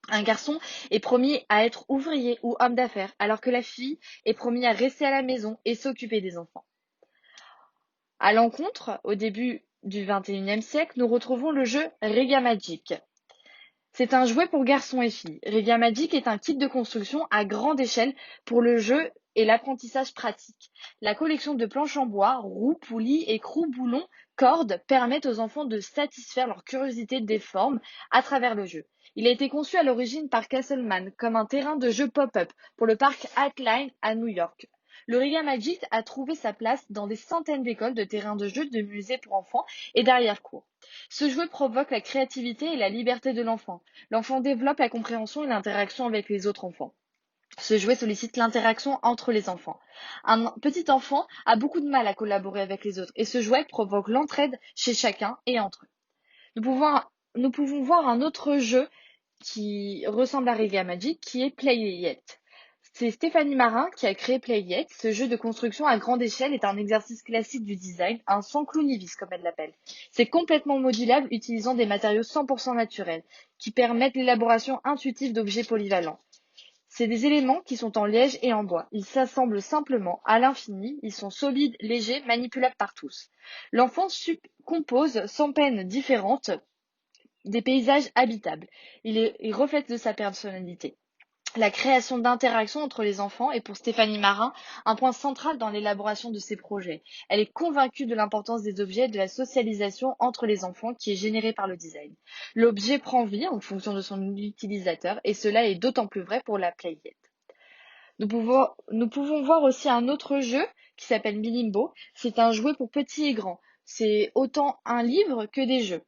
Un garçon est promis à être ouvrier ou homme d'affaires, alors que la fille est promise à rester à la maison et s'occuper des enfants. À l'encontre, au début du XXIe siècle, nous retrouvons le jeu Rega Magic. C'est un jouet pour garçons et filles. Rega Magic est un kit de construction à grande échelle pour le jeu et l'apprentissage pratique. La collection de planches en bois, roues, poulies, écrous, boulons, cordes permettent aux enfants de satisfaire leur curiosité des formes à travers le jeu. Il a été conçu à l'origine par Castleman comme un terrain de jeu pop-up pour le parc Alpine à New York. Le Rega Magic a trouvé sa place dans des centaines d'écoles, de terrains de jeu, de musées pour enfants et d'arrière-cours. Ce jouet provoque la créativité et la liberté de l'enfant. L'enfant développe la compréhension et l'interaction avec les autres enfants. Ce jouet sollicite l'interaction entre les enfants. Un petit enfant a beaucoup de mal à collaborer avec les autres et ce jouet provoque l'entraide chez chacun et entre eux. Nous pouvons voir un autre jeu qui ressemble à Rega Magic qui est Play Yet. C'est Stéphanie Marin qui a créé Play Yet. Ce jeu de construction à grande échelle est un exercice classique du design, un sans clou-ni-vis comme elle l'appelle. C'est complètement modulable utilisant des matériaux 100% naturels qui permettent l'élaboration intuitive d'objets polyvalents. C'est des éléments qui sont en liège et en bois. Ils s'assemblent simplement à l'infini. Ils sont solides, légers, manipulables par tous. L'enfant compose sans peine différente des paysages habitables. Il reflète de sa personnalité. La création d'interactions entre les enfants est pour Stéphanie Marin un point central dans l'élaboration de ses projets. Elle est convaincue de l'importance des objets et de la socialisation entre les enfants qui est générée par le design. L'objet prend vie en fonction de son utilisateur et cela est d'autant plus vrai pour la Playette. Nous pouvons voir aussi un autre jeu qui s'appelle Milimbo. C'est un jouet pour petits et grands. C'est autant un livre que des jeux.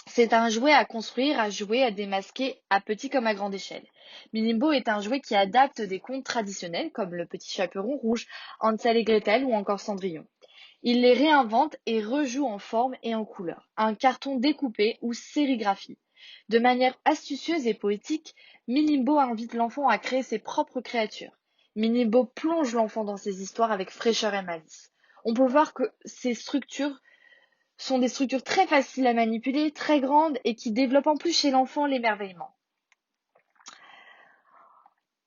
C'est un jouet à construire, à jouer, à démasquer, à petit comme à grande échelle. Milimbo est un jouet qui adapte des contes traditionnels comme le Petit Chaperon Rouge, Hansel et Gretel ou encore Cendrillon. Il les réinvente et rejoue en forme et en couleur, un carton découpé ou sérigraphie. De manière astucieuse et poétique, Milimbo invite l'enfant à créer ses propres créatures. Milimbo plonge l'enfant dans ses histoires avec fraîcheur et malice. On peut voir que ces structures sont des structures très faciles à manipuler, très grandes et qui développent en plus chez l'enfant l'émerveillement.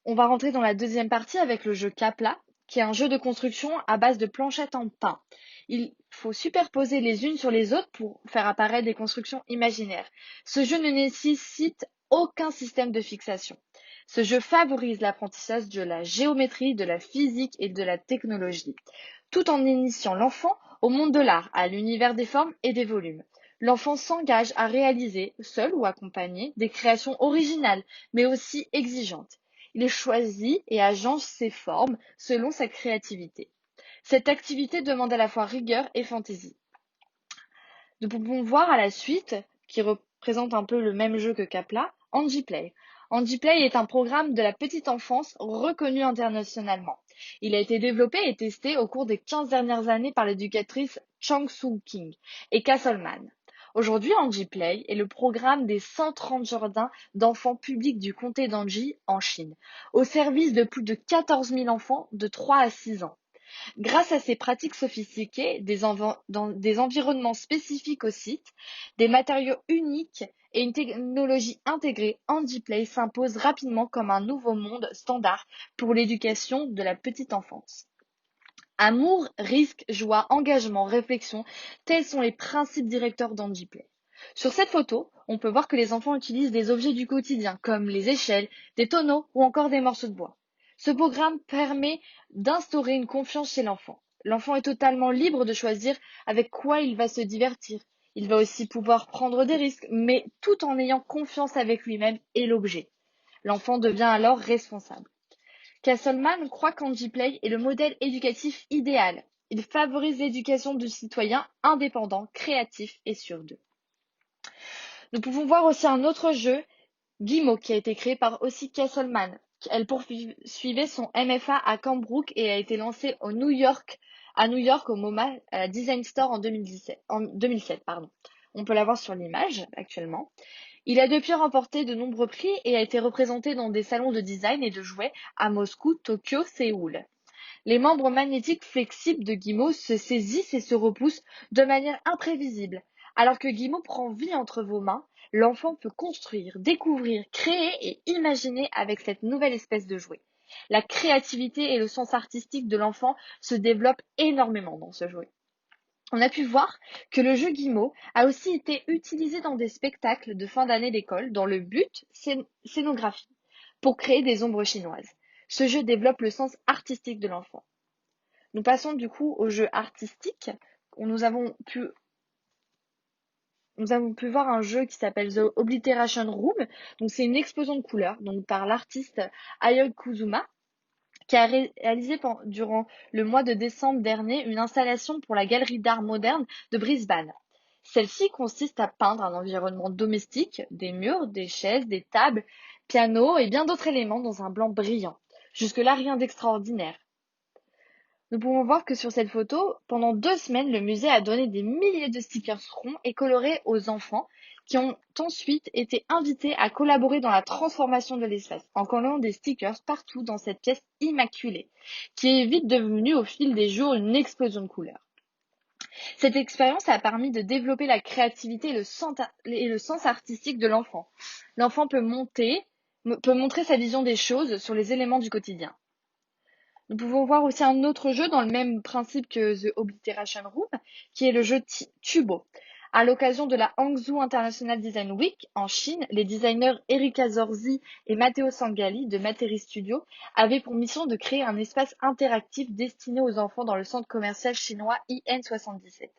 On va rentrer dans la deuxième partie avec le jeu Capla, qui est un jeu de construction à base de planchettes en pain. Il faut superposer les unes sur les autres pour faire apparaître des constructions imaginaires. Ce jeu ne nécessite aucun système de fixation. Ce jeu favorise l'apprentissage de la géométrie, de la physique et de la technologie, tout en initiant l'enfant au monde de l'art, à l'univers des formes et des volumes. L'enfant s'engage à réaliser, seul ou accompagné, des créations originales, mais aussi exigeantes. Il choisit et agence ses formes selon sa créativité. Cette activité demande à la fois rigueur et fantaisie. Nous pouvons voir à la suite, qui représente un peu le même jeu que Capla, Anjiplay. Anjiplay est un programme de la petite enfance reconnu internationalement. Il a été développé et testé au cours des 15 dernières années par l'éducatrice Chang Soo-king et Castleman. Aujourd'hui, Anjiplay est le programme des 130 jardins d'enfants publics du comté d'Anji en Chine, au service de plus de 14 000 enfants de 3 à 6 ans. Grâce à ces pratiques sophistiquées, dans des environnements spécifiques au site, des matériaux uniques et une technologie intégrée, Anjiplay s'impose rapidement comme un nouveau monde standard pour l'éducation de la petite enfance. Amour, risque, joie, engagement, réflexion, tels sont les principes directeurs d'Anjiplay. Sur cette photo, on peut voir que les enfants utilisent des objets du quotidien, comme les échelles, des tonneaux ou encore des morceaux de bois. Ce programme permet d'instaurer une confiance chez l'enfant. L'enfant est totalement libre de choisir avec quoi il va se divertir. Il va aussi pouvoir prendre des risques, mais tout en ayant confiance avec lui-même et l'objet. L'enfant devient alors responsable. Castleman croit qu'Anjiplay est le modèle éducatif idéal. Il favorise l'éducation de citoyens indépendants, créatifs et sûrs d'eux. Nous pouvons voir aussi un autre jeu, Gimo, qui a été créé par aussi Castleman. Elle poursuivait son MFA à Cambrook et a été lancée à New York au MoMA à la Design Store en 2007. On peut la voir sur l'image actuellement. Il a depuis remporté de nombreux prix et a été représenté dans des salons de design et de jouets à Moscou, Tokyo, Séoul. Les membres magnétiques flexibles de Gimo se saisissent et se repoussent de manière imprévisible. Alors que Gimo prend vie entre vos mains, l'enfant peut construire, découvrir, créer et imaginer avec cette nouvelle espèce de jouet. La créativité et le sens artistique de l'enfant se développent énormément dans ce jouet. On a pu voir que le jeu Gimo a aussi été utilisé dans des spectacles de fin d'année d'école dans le but scénographie pour créer des ombres chinoises. Ce jeu développe le sens artistique de l'enfant. Nous passons du coup au jeu artistique. Nous avons pu voir un jeu qui s'appelle The Obliteration Room. Donc c'est une explosion de couleurs par l'artiste Ayo Kuzuma, qui a réalisé durant le mois de décembre dernier une installation pour la Galerie d'art moderne de Brisbane. Celle-ci consiste à peindre un environnement domestique, des murs, des chaises, des tables, pianos et bien d'autres éléments dans un blanc brillant. Jusque-là, rien d'extraordinaire. Nous pouvons voir que sur cette photo, pendant 2 semaines, le musée a donné des milliers de stickers ronds et colorés aux enfants qui ont ensuite été invités à collaborer dans la transformation de l'espace en collant des stickers partout dans cette pièce immaculée, qui est vite devenue au fil des jours une explosion de couleurs. Cette expérience a permis de développer la créativité et le sens artistique de l'enfant. L'enfant peut monter peut montrer sa vision des choses sur les éléments du quotidien. Nous pouvons voir aussi un autre jeu dans le même principe que The Obliteration Room, qui est le jeu Tubo. À l'occasion de la Hangzhou International Design Week en Chine, les designers Erika Zorzi et Matteo Sangalli de Materi Studio avaient pour mission de créer un espace interactif destiné aux enfants dans le centre commercial chinois IN77.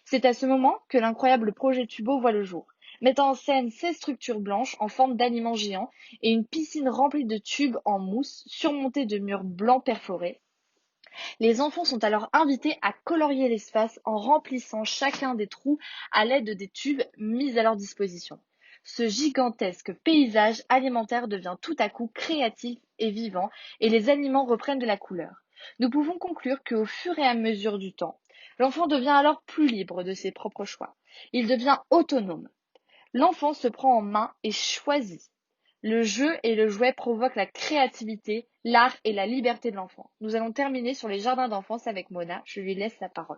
C'est à ce moment que l'incroyable projet Tubo voit le jour, mettant en scène 16 structures blanches en forme d'aliments géants et une piscine remplie de tubes en mousse surmontés de murs blancs perforés. Les enfants sont alors invités à colorier l'espace en remplissant chacun des trous à l'aide des tubes mis à leur disposition. Ce gigantesque paysage alimentaire devient tout à coup créatif et vivant et les aliments reprennent de la couleur. Nous pouvons conclure qu'au fur et à mesure du temps, l'enfant devient alors plus libre de ses propres choix. Il devient autonome. L'enfant se prend en main et choisit. Le jeu et le jouet provoquent la créativité, l'art et la liberté de l'enfant. Nous allons terminer sur les jardins d'enfance avec Mona. Je lui laisse la parole.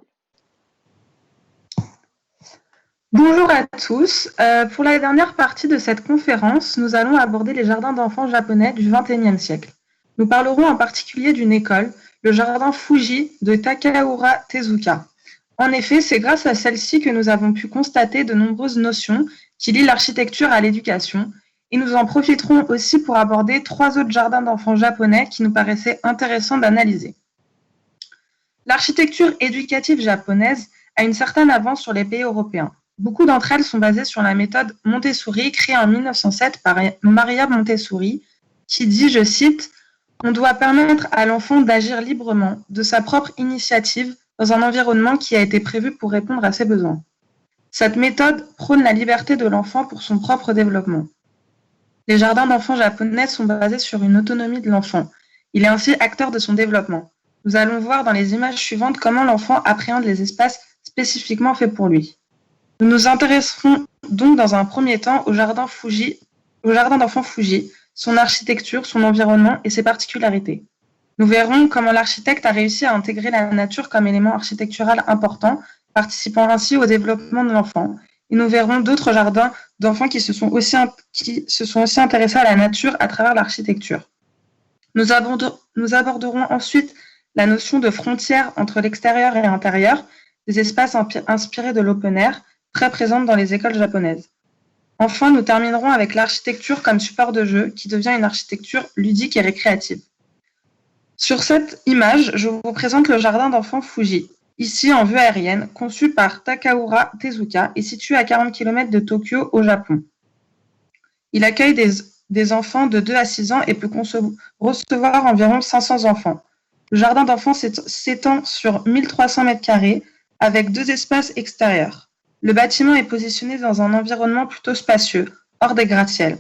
Bonjour à tous. Pour la dernière partie de cette conférence, nous allons aborder les jardins d'enfants japonais du XXIe siècle. Nous parlerons en particulier d'une école, le jardin Fuji de Takahura Tezuka. En effet, c'est grâce à celle-ci que nous avons pu constater de nombreuses notions qui lient l'architecture à l'éducation, et nous en profiterons aussi pour aborder 3 autres jardins d'enfants japonais qui nous paraissaient intéressants d'analyser. L'architecture éducative japonaise a une certaine avance sur les pays européens. Beaucoup d'entre elles sont basées sur la méthode Montessori créée en 1907 par Maria Montessori, qui dit, je cite, « On doit permettre à l'enfant d'agir librement, de sa propre initiative, dans un environnement qui a été prévu pour répondre à ses besoins. » Cette méthode prône la liberté de l'enfant pour son propre développement. Les jardins d'enfants japonais sont basés sur une autonomie de l'enfant. Il est ainsi acteur de son développement. Nous allons voir dans les images suivantes comment l'enfant appréhende les espaces spécifiquement faits pour lui. Nous nous intéresserons donc dans un premier temps au jardin d'enfants Fuji, son architecture, son environnement et ses particularités. Nous verrons comment l'architecte a réussi à intégrer la nature comme élément architectural important, participant ainsi au développement de l'enfant. Et nous verrons d'autres jardins d'enfants qui se sont aussi intéressés à la nature à travers l'architecture. Nous aborderons ensuite la notion de frontière entre l'extérieur et l'intérieur, des espaces inspirés de l'open air, très présente dans les écoles japonaises. Enfin, nous terminerons avec l'architecture comme support de jeu, qui devient une architecture ludique et récréative. Sur cette image, je vous présente le jardin d'enfants Fuji, ici en vue aérienne, conçu par Takahura Tezuka et situé à 40 km de Tokyo, au Japon. Il accueille des enfants de 2 à 6 ans et peut recevoir environ 500 enfants. Le jardin d'enfants s'étend sur 1300 m², avec 2 espaces extérieurs. Le bâtiment est positionné dans un environnement plutôt spacieux, hors des gratte-ciels.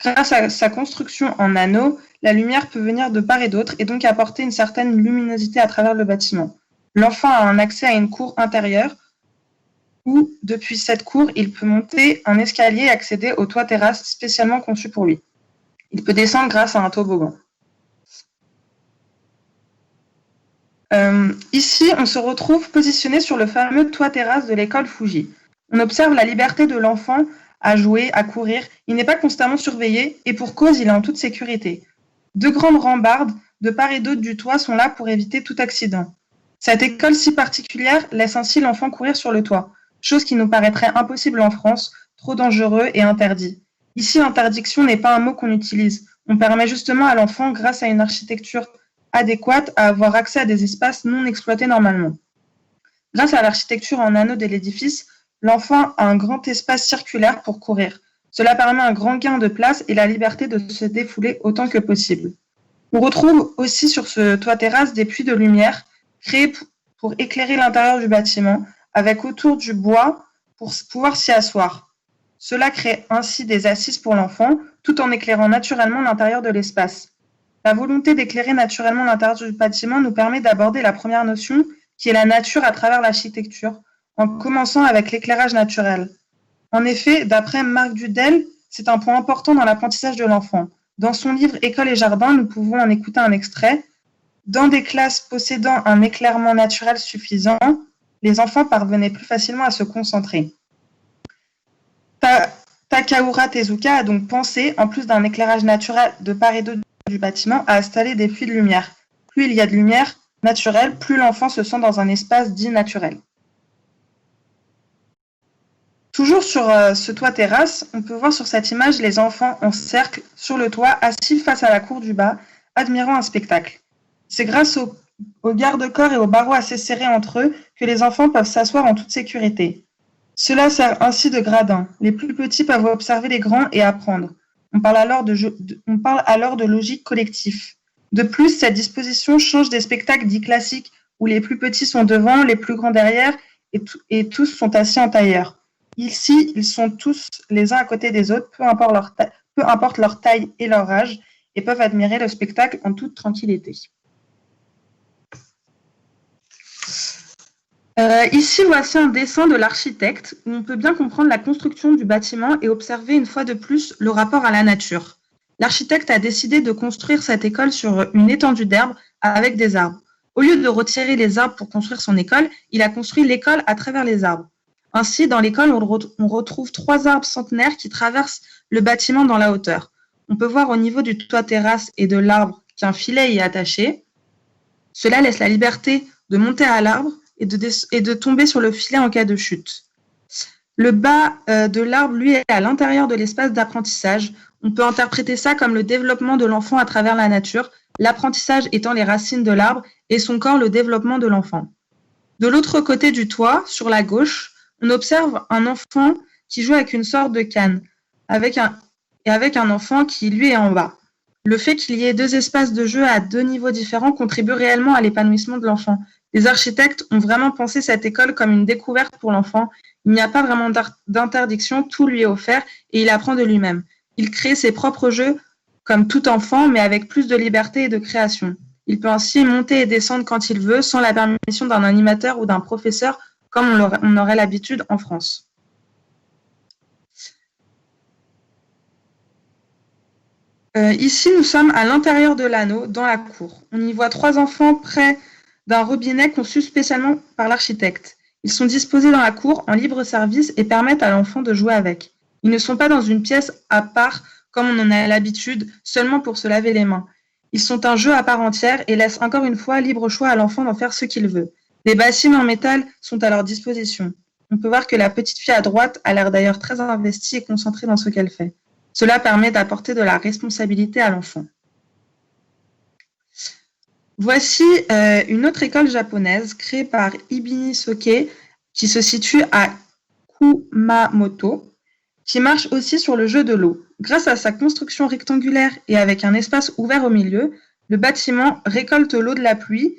Grâce à sa construction en anneaux, la lumière peut venir de part et d'autre et donc apporter une certaine luminosité à travers le bâtiment. L'enfant a un accès à une cour intérieure où, depuis cette cour, il peut monter un escalier et accéder au toit terrasse spécialement conçu pour lui. Il peut descendre grâce à un toboggan. Ici, on se retrouve positionné sur le fameux toit terrasse de l'école Fuji. On observe la liberté de l'enfant à jouer, à courir. Il n'est pas constamment surveillé et pour cause, il est en toute sécurité. 2 grandes rambardes de part et d'autre du toit sont là pour éviter tout accident. Cette école si particulière laisse ainsi l'enfant courir sur le toit, chose qui nous paraîtrait impossible en France, trop dangereux et interdit. Ici, interdiction n'est pas un mot qu'on utilise. On permet justement à l'enfant, grâce à une architecture adéquate, à avoir accès à des espaces non exploités normalement. Grâce à l'architecture en anneaux de l'édifice, l'enfant a un grand espace circulaire pour courir. Cela permet un grand gain de place et la liberté de se défouler autant que possible. On retrouve aussi sur ce toit terrasse des puits de lumière créés pour éclairer l'intérieur du bâtiment, avec autour du bois pour pouvoir s'y asseoir. Cela crée ainsi des assises pour l'enfant, tout en éclairant naturellement l'intérieur de l'espace. La volonté d'éclairer naturellement l'intérieur du bâtiment nous permet d'aborder la première notion, qui est la nature à travers l'architecture, en commençant avec l'éclairage naturel. En effet, d'après Marc Dudel, c'est un point important dans l'apprentissage de l'enfant. Dans son livre « École et jardin », nous pouvons en écouter un extrait. Dans des classes possédant un éclairement naturel suffisant, les enfants parvenaient plus facilement à se concentrer. Takahura Tezuka a donc pensé, en plus d'un éclairage naturel de part et d'autre du bâtiment, à installer des puits de lumière. Plus il y a de lumière naturelle, plus l'enfant se sent dans un espace dit naturel. Toujours sur ce toit terrasse, on peut voir sur cette image les enfants en cercle sur le toit, assis face à la cour du bas, admirant un spectacle. C'est grâce aux garde-corps et aux barreaux assez serrés entre eux que les enfants peuvent s'asseoir en toute sécurité. Cela sert ainsi de gradin. Les plus petits peuvent observer les grands et apprendre. On parle alors de logique collective. De plus, cette disposition change des spectacles dits classiques où les plus petits sont devant, les plus grands derrière et tous sont assis en tailleur. Ici, ils sont tous les uns à côté des autres, peu importe leur taille et leur âge, et peuvent admirer le spectacle en toute tranquillité. Ici, voici un dessin de l'architecte où on peut bien comprendre la construction du bâtiment et observer une fois de plus le rapport à la nature. L'architecte a décidé de construire cette école sur une étendue d'herbe avec des arbres. Au lieu de retirer les arbres pour construire son école, il a construit l'école à travers les arbres. Ainsi, dans l'école, on retrouve 3 arbres centenaires qui traversent le bâtiment dans la hauteur. On peut voir au niveau du toit terrasse et de l'arbre qu'un filet y est attaché. Cela laisse la liberté de monter à l'arbre et de tomber sur le filet en cas de chute. Le bas de l'arbre, lui, est à l'intérieur de l'espace d'apprentissage. On peut interpréter ça comme le développement de l'enfant à travers la nature, l'apprentissage étant les racines de l'arbre et son corps le développement de l'enfant. De l'autre côté du toit, sur la gauche, on observe un enfant qui joue avec une sorte de canne, avec un enfant qui, lui, est en bas. Le fait qu'il y ait 2 espaces de jeu à 2 niveaux différents contribue réellement à l'épanouissement de l'enfant. Les architectes ont vraiment pensé cette école comme une découverte pour l'enfant. Il n'y a pas vraiment d'interdiction, tout lui est offert et il apprend de lui-même. Il crée ses propres jeux comme tout enfant, mais avec plus de liberté et de création. Il peut ainsi monter et descendre quand il veut, sans la permission d'un animateur ou d'un professeur, comme on aurait l'habitude en France. Ici, nous sommes à l'intérieur de l'anneau, dans la cour. On y voit 3 enfants près d'un robinet conçu spécialement par l'architecte. Ils sont disposés dans la cour en libre service et permettent à l'enfant de jouer avec. Ils ne sont pas dans une pièce à part comme on en a l'habitude, seulement pour se laver les mains. Ils sont un jeu à part entière et laissent encore une fois libre choix à l'enfant d'en faire ce qu'il veut. Des bassines en métal sont à leur disposition. On peut voir que la petite fille à droite a l'air d'ailleurs très investie et concentrée dans ce qu'elle fait. Cela permet d'apporter de la responsabilité à l'enfant. Voici une autre école japonaise créée par Ibini Soke qui se situe à Kumamoto, qui marche aussi sur le jeu de l'eau. Grâce à sa construction rectangulaire et avec un espace ouvert au milieu, le bâtiment récolte l'eau de la pluie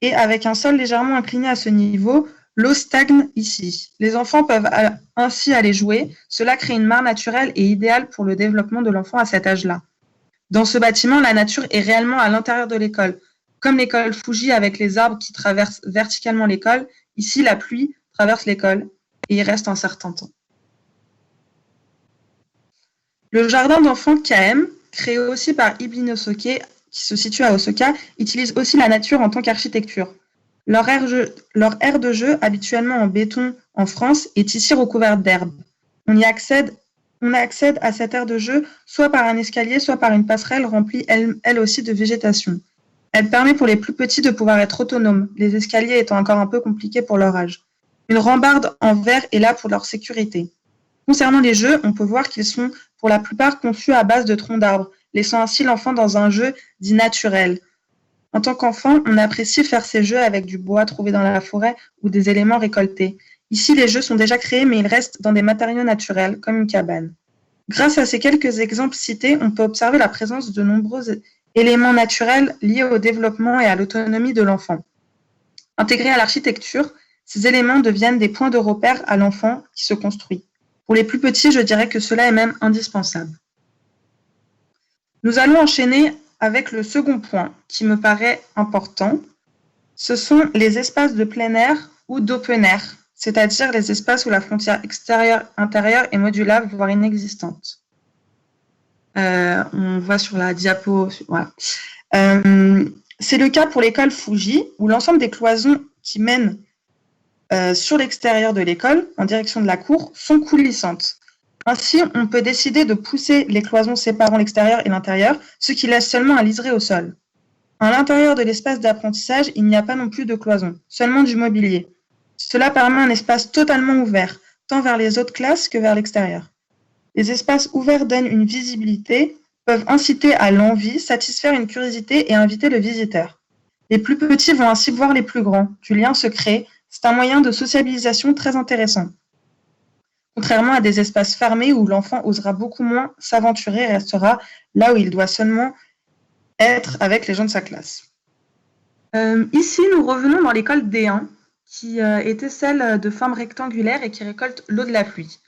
et avec un sol légèrement incliné à ce niveau, l'eau stagne ici. Les enfants peuvent ainsi aller jouer. Cela crée une mare naturelle et idéale pour le développement de l'enfant à cet âge-là. Dans ce bâtiment, la nature est réellement à l'intérieur de l'école. Comme l'école Fuji avec les arbres qui traversent verticalement l'école, ici la pluie traverse l'école et y reste un certain temps. Le jardin d'enfants KM, créé aussi par Ibino Soke, qui se situe à Osaka, utilise aussi la nature en tant qu'architecture. Leur aire de jeu, habituellement en béton en France, est ici recouverte d'herbe. On accède à cette aire de jeu soit par un escalier, soit par une passerelle remplie elle aussi de végétation. Elle permet pour les plus petits de pouvoir être autonomes, les escaliers étant encore un peu compliqués pour leur âge. Une rambarde en verre est là pour leur sécurité. Concernant les jeux, on peut voir qu'ils sont pour la plupart conçus à base de troncs d'arbres, laissant ainsi l'enfant dans un jeu dit naturel. En tant qu'enfant, on apprécie faire ces jeux avec du bois trouvé dans la forêt ou des éléments récoltés. Ici, les jeux sont déjà créés, mais ils restent dans des matériaux naturels, comme une cabane. Grâce à ces quelques exemples cités, on peut observer la présence de nombreux éléments naturels liés au développement et à l'autonomie de l'enfant. Intégrés à l'architecture, ces éléments deviennent des points de repère à l'enfant qui se construit. Pour les plus petits, je dirais que cela est même indispensable. Nous allons enchaîner avec le second point qui me paraît important. Ce sont les espaces de plein air ou d'open air, c'est-à-dire les espaces où la frontière extérieure-intérieure est modulable, voire inexistante. On voit sur la diapo. Voilà. C'est le cas pour l'école Fuji, où l'ensemble des cloisons qui mènent sur l'extérieur de l'école, en direction de la cour, sont coulissantes. Ainsi, on peut décider de pousser les cloisons séparant l'extérieur et l'intérieur, ce qui laisse seulement un liseré au sol. À l'intérieur de l'espace d'apprentissage, il n'y a pas non plus de cloison, seulement du mobilier. Cela permet un espace totalement ouvert, tant vers les autres classes que vers l'extérieur. Les espaces ouverts donnent une visibilité, peuvent inciter à l'envie, satisfaire une curiosité et inviter le visiteur. Les plus petits vont ainsi voir les plus grands, du lien se crée, c'est un moyen de sociabilisation très intéressant. Contrairement à des espaces fermés où l'enfant osera beaucoup moins s'aventurer et restera là où il doit seulement être avec les gens de sa classe. Ici, nous revenons dans l'école D1, qui était celle de forme rectangulaire et qui récolte l'eau de la pluie.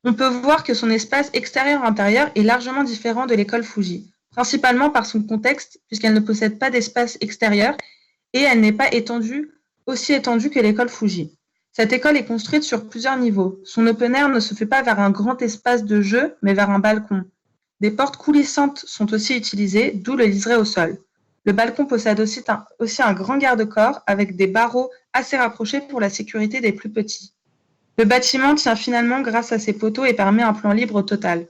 On peut voir que son espace extérieur-intérieur est largement différent de l'école Fuji, principalement par son contexte, puisqu'elle ne possède pas d'espace extérieur et elle n'est pas aussi étendue que l'école Fuji. Cette école est construite sur plusieurs niveaux. Son open air ne se fait pas vers un grand espace de jeu, mais vers un balcon. Des portes coulissantes sont aussi utilisées, d'où le liseré au sol. Le balcon possède aussi un grand garde-corps avec des barreaux assez rapprochés pour la sécurité des plus petits. Le bâtiment tient finalement grâce à ses poteaux et permet un plan libre total.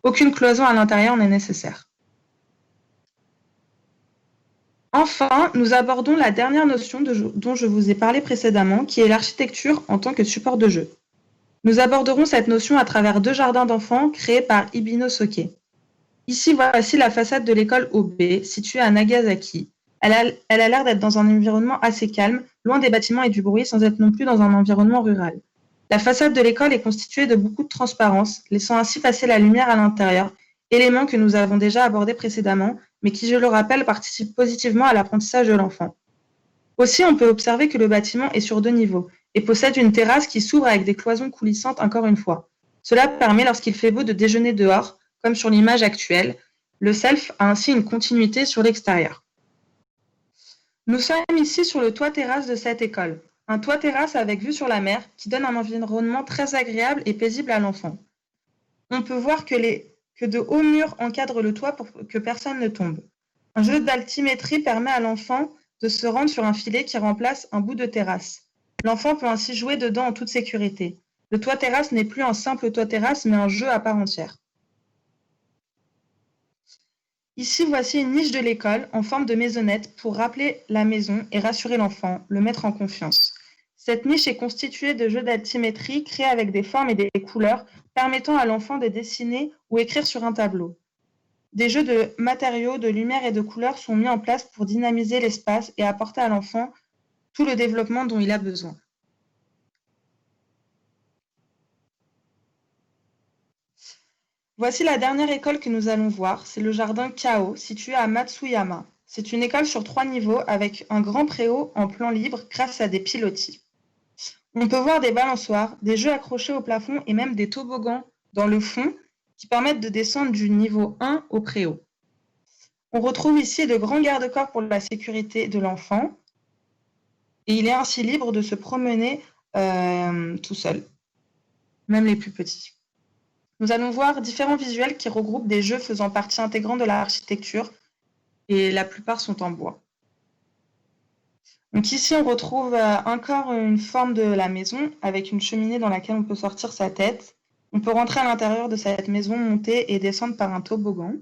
Aucune cloison à l'intérieur n'est nécessaire. Enfin, nous abordons la dernière notion dont je vous ai parlé précédemment, qui est l'architecture en tant que support de jeu. Nous aborderons cette notion à travers 2 jardins d'enfants créés par Ibino Soke. Ici, voici la façade de l'école OB, située à Nagasaki. Elle a l'air d'être dans un environnement assez calme, loin des bâtiments et du bruit, sans être non plus dans un environnement rural. La façade de l'école est constituée de beaucoup de transparence, laissant ainsi passer la lumière à l'intérieur, élément que nous avons déjà abordé précédemment, mais qui, je le rappelle, participe positivement à l'apprentissage de l'enfant. Aussi, on peut observer que le bâtiment est sur 2 niveaux et possède une terrasse qui s'ouvre avec des cloisons coulissantes encore une fois. Cela permet, lorsqu'il fait beau, de déjeuner dehors, comme sur l'image actuelle. Le self a ainsi une continuité sur l'extérieur. Nous sommes ici sur le toit terrasse de cette école. Un toit terrasse avec vue sur la mer qui donne un environnement très agréable et paisible à l'enfant. On peut voir que de hauts murs encadrent le toit pour que personne ne tombe. Un jeu d'altimétrie permet à l'enfant de se rendre sur un filet qui remplace un bout de terrasse. L'enfant peut ainsi jouer dedans en toute sécurité. Le toit terrasse n'est plus un simple toit terrasse, mais un jeu à part entière. Ici, voici une niche de l'école en forme de maisonnette pour rappeler la maison et rassurer l'enfant, le mettre en confiance. Cette niche est constituée de jeux d'altimétrie créés avec des formes et des couleurs permettant à l'enfant de dessiner ou écrire sur un tableau. Des jeux de matériaux, de lumière et de couleurs sont mis en place pour dynamiser l'espace et apporter à l'enfant tout le développement dont il a besoin. Voici la dernière école que nous allons voir, c'est le jardin Kao, situé à Matsuyama. C'est une école sur 3 niveaux avec un grand préau en plan libre grâce à des pilotis. On peut voir des balançoires, des jeux accrochés au plafond et même des toboggans dans le fond qui permettent de descendre du niveau 1 au préau. On retrouve ici de grands garde-corps pour la sécurité de l'enfant et il est ainsi libre de se promener tout seul, même les plus petits. Nous allons voir différents visuels qui regroupent des jeux faisant partie intégrante de l'architecture et la plupart sont en bois. Donc ici, on retrouve encore une forme de la maison avec une cheminée dans laquelle on peut sortir sa tête. On peut rentrer à l'intérieur de cette maison, monter et descendre par un toboggan.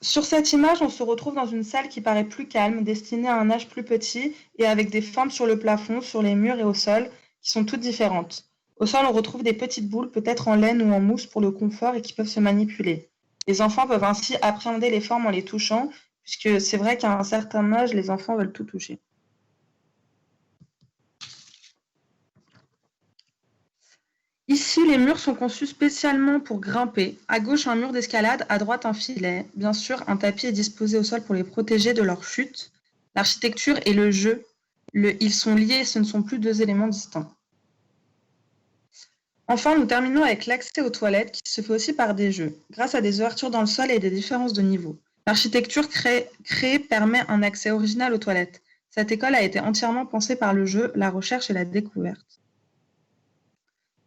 Sur cette image, on se retrouve dans une salle qui paraît plus calme, destinée à un âge plus petit et avec des formes sur le plafond, sur les murs et au sol qui sont toutes différentes. Au sol, on retrouve des petites boules, peut-être en laine ou en mousse pour le confort et qui peuvent se manipuler. Les enfants peuvent ainsi appréhender les formes en les touchant, puisque c'est vrai qu'à un certain âge, les enfants veulent tout toucher. Ici, les murs sont conçus spécialement pour grimper. À gauche, un mur d'escalade, à droite, un filet. Bien sûr, un tapis est disposé au sol pour les protéger de leur chute. L'architecture et le jeu, ils sont liés, ce ne sont plus 2 éléments distincts. Enfin, nous terminons avec l'accès aux toilettes qui se fait aussi par des jeux, grâce à des ouvertures dans le sol et des différences de niveau. L'architecture créée permet un accès original aux toilettes. Cette école a été entièrement pensée par le jeu, la recherche et la découverte.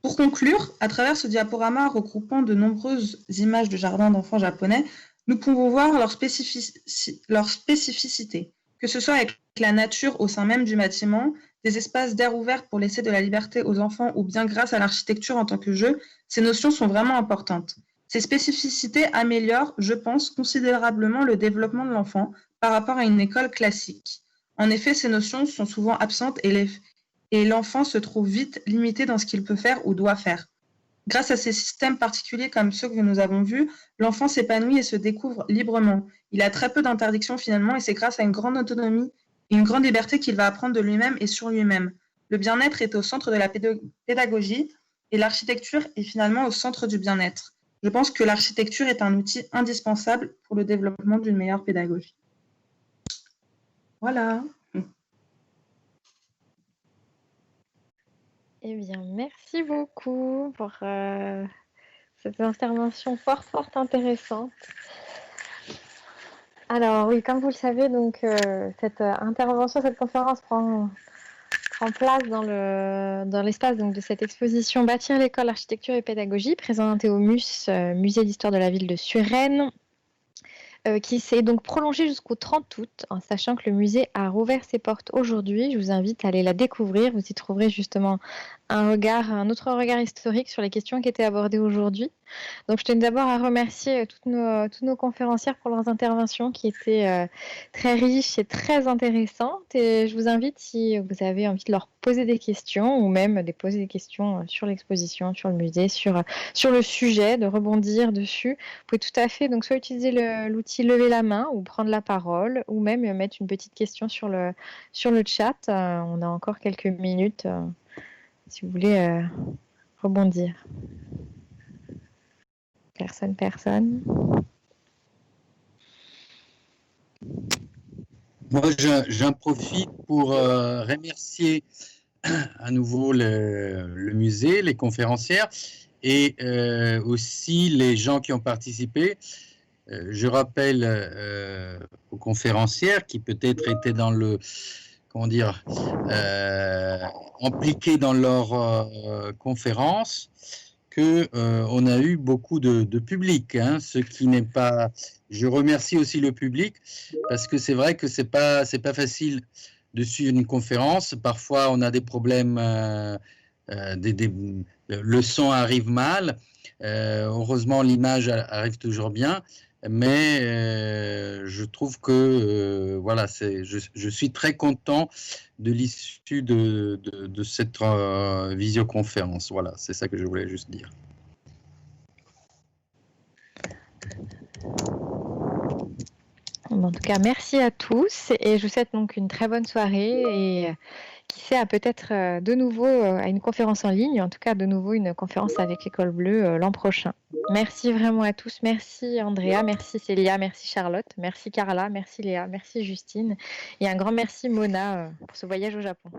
Pour conclure, à travers ce diaporama regroupant de nombreuses images de jardins d'enfants japonais, nous pouvons voir leur spécificité, que ce soit avec la nature au sein même du bâtiment, des espaces d'air ouvert pour laisser de la liberté aux enfants ou bien grâce à l'architecture en tant que jeu, ces notions sont vraiment importantes. Ces spécificités améliorent, je pense, considérablement le développement de l'enfant par rapport à une école classique. En effet, ces notions sont souvent absentes et l'enfant se trouve vite limité dans ce qu'il peut faire ou doit faire. Grâce à ces systèmes particuliers comme ceux que nous avons vus, l'enfant s'épanouit et se découvre librement. Il a très peu d'interdictions finalement et c'est grâce à une grande autonomie et une grande liberté qu'il va apprendre de lui-même et sur lui-même. Le bien-être est au centre de la pédagogie et l'architecture est finalement au centre du bien-être. Je pense que l'architecture est un outil indispensable pour le développement d'une meilleure pédagogie. Voilà. Eh bien, merci beaucoup pour cette intervention fort, fort intéressante. Alors oui, comme vous le savez, donc cette intervention, cette conférence prend place dans l'espace donc, de cette exposition Bâtir l'école architecture et pédagogie, présentée au MUS, Musée d'histoire de la ville de Suresnes, qui s'est donc prolongée jusqu'au 30 août, en sachant que le musée a rouvert ses portes aujourd'hui. Je vous invite à aller la découvrir. Vous y trouverez justement un autre regard historique sur les questions qui étaient abordées aujourd'hui. Donc, je tenais d'abord à remercier toutes nos conférencières pour leurs interventions qui étaient très riches et très intéressantes. Et je vous invite, si vous avez envie de leur poser des questions ou même de poser des questions sur l'exposition, sur le musée, sur le sujet, de rebondir dessus, vous pouvez tout à fait donc soit utiliser l'outil lever la main ou prendre la parole ou même mettre une petite question sur le chat. On a encore quelques minutes si vous voulez rebondir. Personne. Moi, j'en profite pour remercier à nouveau le musée, les conférencières et aussi les gens qui ont participé. Je rappelle aux conférencières qui peut-être étaient dans le, impliquées dans leur conférence, qu'on a eu beaucoup de public, hein, ce qui n'est pas... Je remercie aussi le public parce que c'est vrai que c'est pas facile de suivre une conférence. Parfois, on a des problèmes, le son arrive mal. Heureusement, l'image arrive toujours bien. Mais je trouve que voilà, je suis très content de l'issue de cette visioconférence. Voilà, c'est ça que je voulais juste dire. En tout cas, merci à tous et je vous souhaite donc une très bonne soirée et qui sait peut-être de nouveau à une conférence en ligne, en tout cas de nouveau une conférence avec l'École Bleue l'an prochain. Merci vraiment à tous. Merci Andrea, merci Célia, merci Charlotte, merci Carla, merci Léa, merci Justine et un grand merci Mona pour ce voyage au Japon.